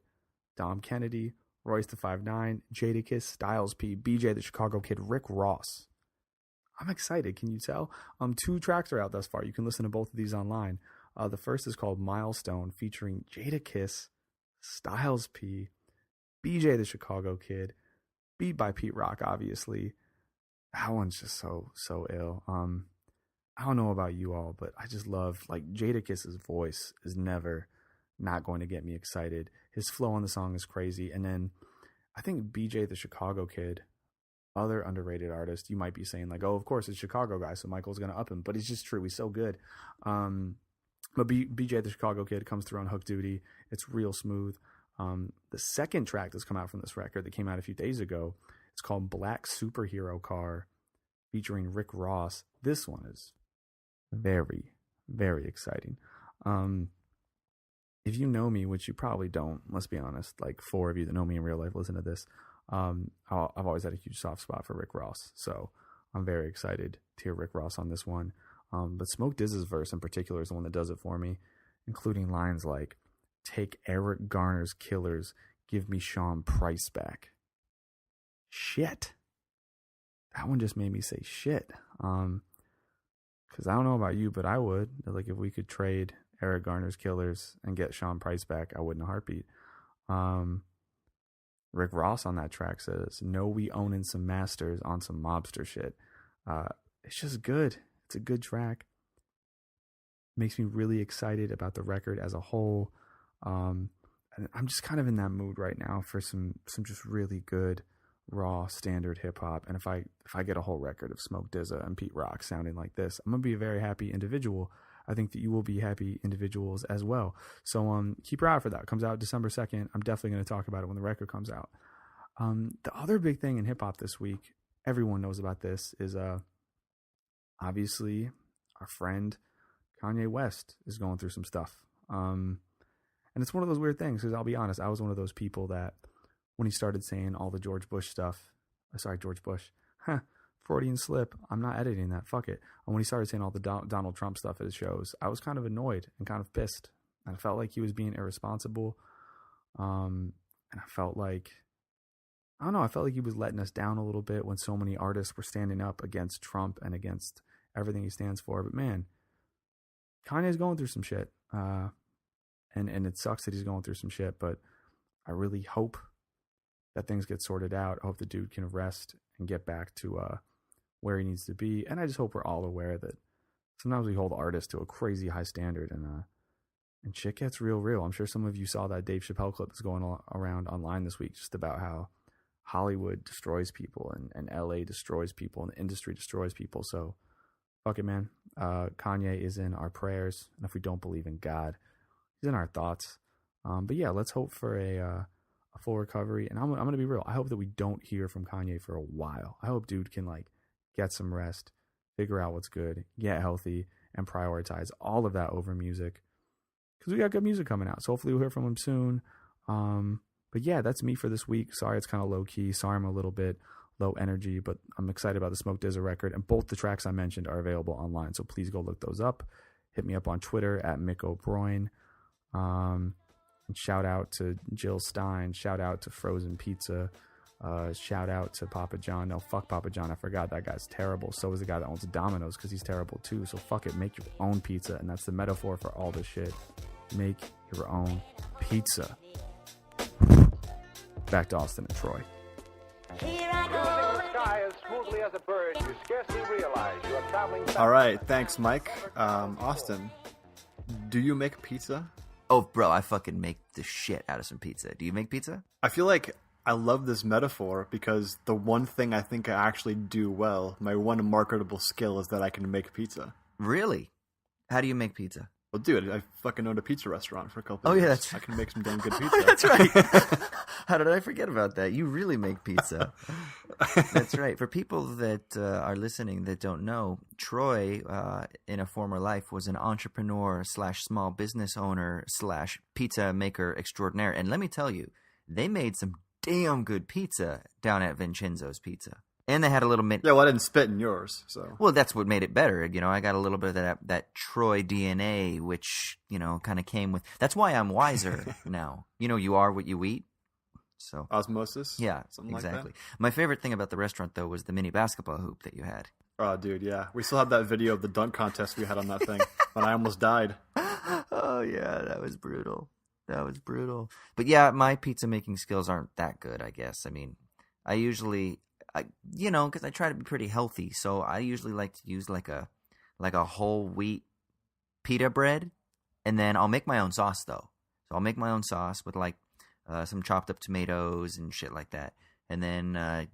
Dom Kennedy, Royce the 5'9", Jadakiss, Styles P, BJ the Chicago Kid, Rick Ross. I'm excited. Can you tell? 2 tracks are out thus far. You can listen to both of these online. The first is called Milestone, featuring Jadakiss, Styles P, BJ the Chicago Kid, beat by Pete Rock, obviously. That one's just so ill. I don't know about you all, but I just love, like, Jadakiss's voice is never not going to get me excited. His flow on the song is crazy. And then I think BJ the Chicago Kid, other underrated artist, you might be saying like, oh, of course it's Chicago guy, so Michael's going to up him, but it's just true. He's so good. But BJ the Chicago Kid comes through on Hook Duty. It's real smooth. The second track that's come out from this record that came out a few days ago, it's called Black Superhero Car, featuring Rick Ross. This one is very, very exciting. If you know me, which you probably don't, let's be honest, like 4 of you that know me in real life listen to this, I've always had a huge soft spot for Rick Ross, so I'm very excited to hear Rick Ross on this one. But Smoke DZ's verse in particular is the one that does it for me, including lines like, "Take Eric Garner's killers, give me Sean Price back." Shit. That one just made me say shit. Because I don't know about you, but I would. Like, if we could trade Eric Garner's killers and get Sean Price back, I would in a heartbeat. Rick Ross on that track says, "No, we owning some masters on some mobster shit." It's just good. It's a good track. Makes me really excited about the record as a whole. And I'm just kind of in that mood right now for some just really good raw standard hip hop. And if I get a whole record of Smoke DZA and Pete Rock sounding like this, I'm gonna be a very happy individual. I think that you will be happy individuals as well. So keep your eye out for that. It comes out December 2nd. I'm definitely going to talk about it when the record comes out. The other big thing in hip hop this week, everyone knows about this, is obviously our friend Kanye West is going through some stuff. And it's one of those weird things, because I'll be honest, I was one of those people that when he started saying all the George Bush stuff, Freudian slip, I'm not editing that, fuck it. And when he started saying all the Donald Trump stuff at his shows, I was kind of annoyed and kind of pissed. And I felt like he was being irresponsible. And I felt like he was letting us down a little bit when so many artists were standing up against Trump and against everything he stands for. But man, Kanye's going through some shit. And it sucks that he's going through some shit, but I really hope that things get sorted out. I hope the dude can rest and get back to where he needs to be. And I just hope we're all aware that sometimes we hold artists to a crazy high standard, and shit gets real. I'm sure some of you saw that Dave Chappelle clip that's going around online this week, just about how Hollywood destroys people and LA destroys people and the industry destroys people. So fuck it, man. Kanye is in our prayers, and if we don't believe in God, he's in our thoughts. But yeah, let's hope for a full recovery. And I'm going to be real. I hope that we don't hear from Kanye for a while. I hope dude can get some rest, figure out what's good, get healthy, and prioritize all of that over music, because we got good music coming out. So hopefully we'll hear from him soon. But yeah, that's me for this week. Sorry it's kind of low key. Sorry I'm a little bit low energy, but I'm excited about the Smoke DZA record, and both the tracks I mentioned are available online. So please go look those up. Hit me up on Twitter at Mick O'Broin. And shout out to Jill Stein. Shout out to Frozen Pizza. Shout out to Papa John. No, fuck Papa John. I forgot that guy's terrible. So is the guy that owns Domino's, because he's terrible too. So fuck it. Make your own pizza. And that's the metaphor for all this shit. Make your own pizza. Back to Austin and Troy. All right. Thanks, Mike. Austin, Do you make pizza? Oh, bro, I fucking make the shit out of some pizza. Do you make pizza? I feel like I love this metaphor because the one thing I think I actually do well, my one marketable skill, is that I can make pizza. Really? How do you make pizza? Well, dude, I fucking owned a pizza restaurant for a couple Oh, of yeah, years. that's I can make some damn good pizza. Oh, that's right. How did I forget about that? You really make pizza. That's right. For people that are listening that don't know, Troy, in a former life, was an entrepreneur / small business owner / pizza maker extraordinaire. And let me tell you, they made some damn good pizza down at Vincenzo's Pizza. And they had a little mint. Yeah, well, I didn't spit in yours, so. Well, that's what made it better. You know, I got a little bit of that Troy DNA, which, you know, kind of came with. That's why I'm wiser now. You know, you are what you eat. So Osmosis? yeah, Something exactly. like that? My favorite thing about the restaurant, though, was the mini basketball hoop that you had. Oh, dude, yeah. We still have that video of the dunk contest we had on that thing when I almost died. Oh, yeah, that was brutal. That was brutal. But yeah, my pizza making skills aren't that good, I guess. I mean, I usually, you know, because I try to be pretty healthy, so I usually like to use like a whole wheat pita bread, and then I'll make my own sauce, though. So I'll make my own sauce with like some chopped up tomatoes and shit like that, and then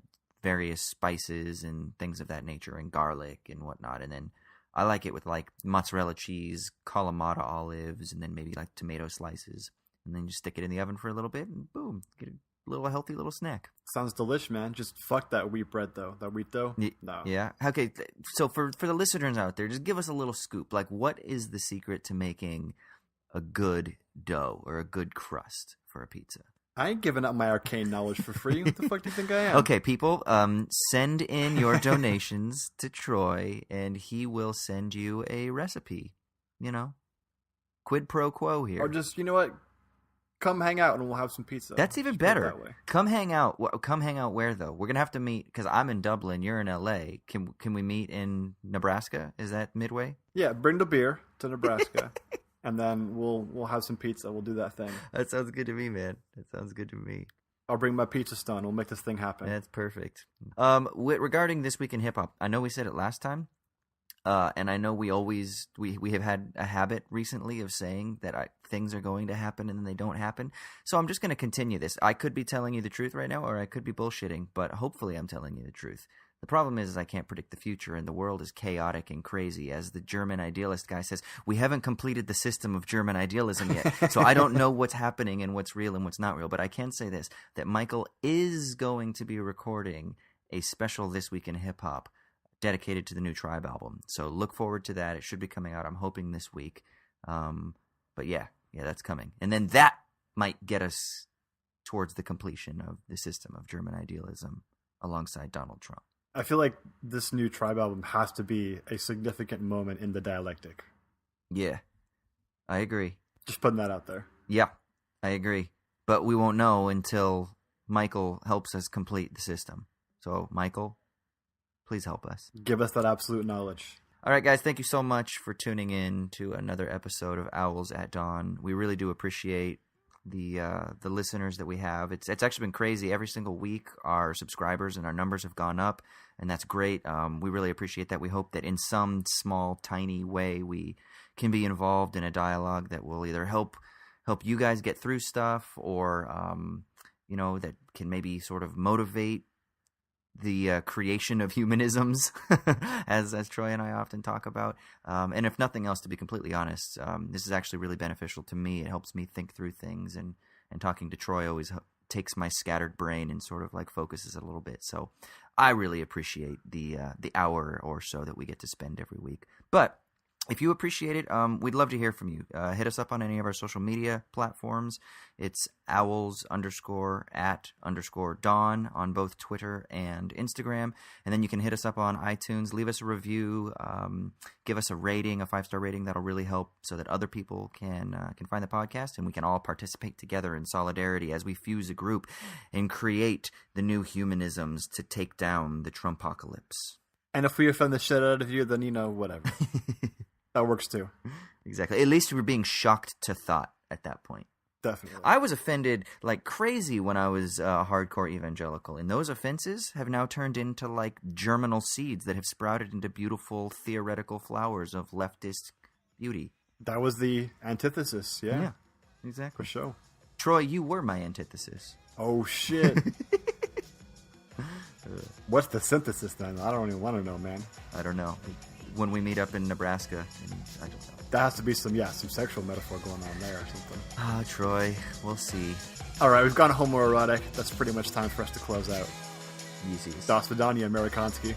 various spices and things of that nature, and garlic and whatnot, and then I like it with like mozzarella cheese, Kalamata olives, and then maybe like tomato slices, and then just stick it in the oven for a little bit, and boom, get a little healthy little snack. Sounds delish, man. Just fuck that wheat bread, though. That wheat dough? No. Yeah. Okay. So for the listeners out there, just give us a little scoop. Like, what is the secret to making a good dough or a good crust for a pizza? I ain't giving up my arcane knowledge for free. What the fuck do you think I am? Okay, people, send in your donations to Troy, and he will send you a recipe. You know, quid pro quo here. Or just, you know what? Come hang out and we'll have some pizza. That's even Just put it better. that way. Come hang out. Come hang out where, though? We're going to have to meet, because I'm in Dublin, you're in L.A. Can we meet in Nebraska? Is that midway? Yeah, bring the beer to Nebraska. And then we'll have some pizza. We'll do that thing. That sounds good to me, man. That sounds good to me. I'll bring my pizza stone. We'll make this thing happen. That's perfect. Regarding This Week in Hip Hop, I know we said it last time, and I know we have had a habit recently of saying that things are going to happen and then they don't happen. So I'm just going to continue this. I could be telling you the truth right now, or I could be bullshitting, but hopefully I'm telling you the truth. The problem is I can't predict the future, and the world is chaotic and crazy. As the German idealist guy says, we haven't completed the system of German idealism yet, so I don't know what's happening and what's real and what's not real. But I can say this, that Michael is going to be recording a special This Week in Hip Hop dedicated to the new Tribe album. So look forward to that. It should be coming out, I'm hoping, this week. But yeah, that's coming. And then that might get us towards the completion of the system of German idealism alongside Donald Trump. I feel like this new Tribe album has to be a significant moment in the dialectic. Yeah, I agree. Just putting that out there. Yeah, I agree. But we won't know until Michael helps us complete the system. So, Michael, please help us. Give us that absolute knowledge. All right, guys, thank you so much for tuning in to another episode of Owls at Dawn. We really do appreciate the listeners that we have. It's actually been crazy. Every single week, our subscribers and our numbers have gone up, and that's great. We really appreciate that. We hope that in some small, tiny way we can be involved in a dialogue that will either help you guys get through stuff, or that can maybe sort of motivate the creation of humanisms, as Troy and I often talk about. And if nothing else, to be completely honest, this is actually really beneficial to me. It helps me think through things, and talking to Troy always takes my scattered brain and sort of like focuses it a little bit. So I really appreciate the hour or so that we get to spend every week. But if you appreciate it, we'd love to hear from you. Hit us up on any of our social media platforms. It's owls_at_dawn on both Twitter and Instagram. And then you can hit us up on iTunes. Leave us a review. Give us a rating, a 5-star rating. That'll really help so that other people can find the podcast, and we can all participate together in solidarity as we fuse a group and create the new humanisms to take down the Trumpocalypse. And if we offend the shit out of you, then, whatever. That works too. Exactly. At least we're being shocked to thought at that point. Definitely. I was offended like crazy when I was hardcore evangelical, and those offenses have now turned into like germinal seeds that have sprouted into beautiful theoretical flowers of leftist beauty. That was the antithesis, yeah. For Exactly. sure. Troy, you were my antithesis. Oh, shit. What's the synthesis, then? I don't even want to know, man. I don't know. When we meet up in Nebraska, and I don't know. There has to be some sexual metaphor going on there or something. Ah, Troy, we'll see. All right, we've gone homoerotic. That's pretty much time for us to close out. Yeezys. Das Vidania, Amerikanski.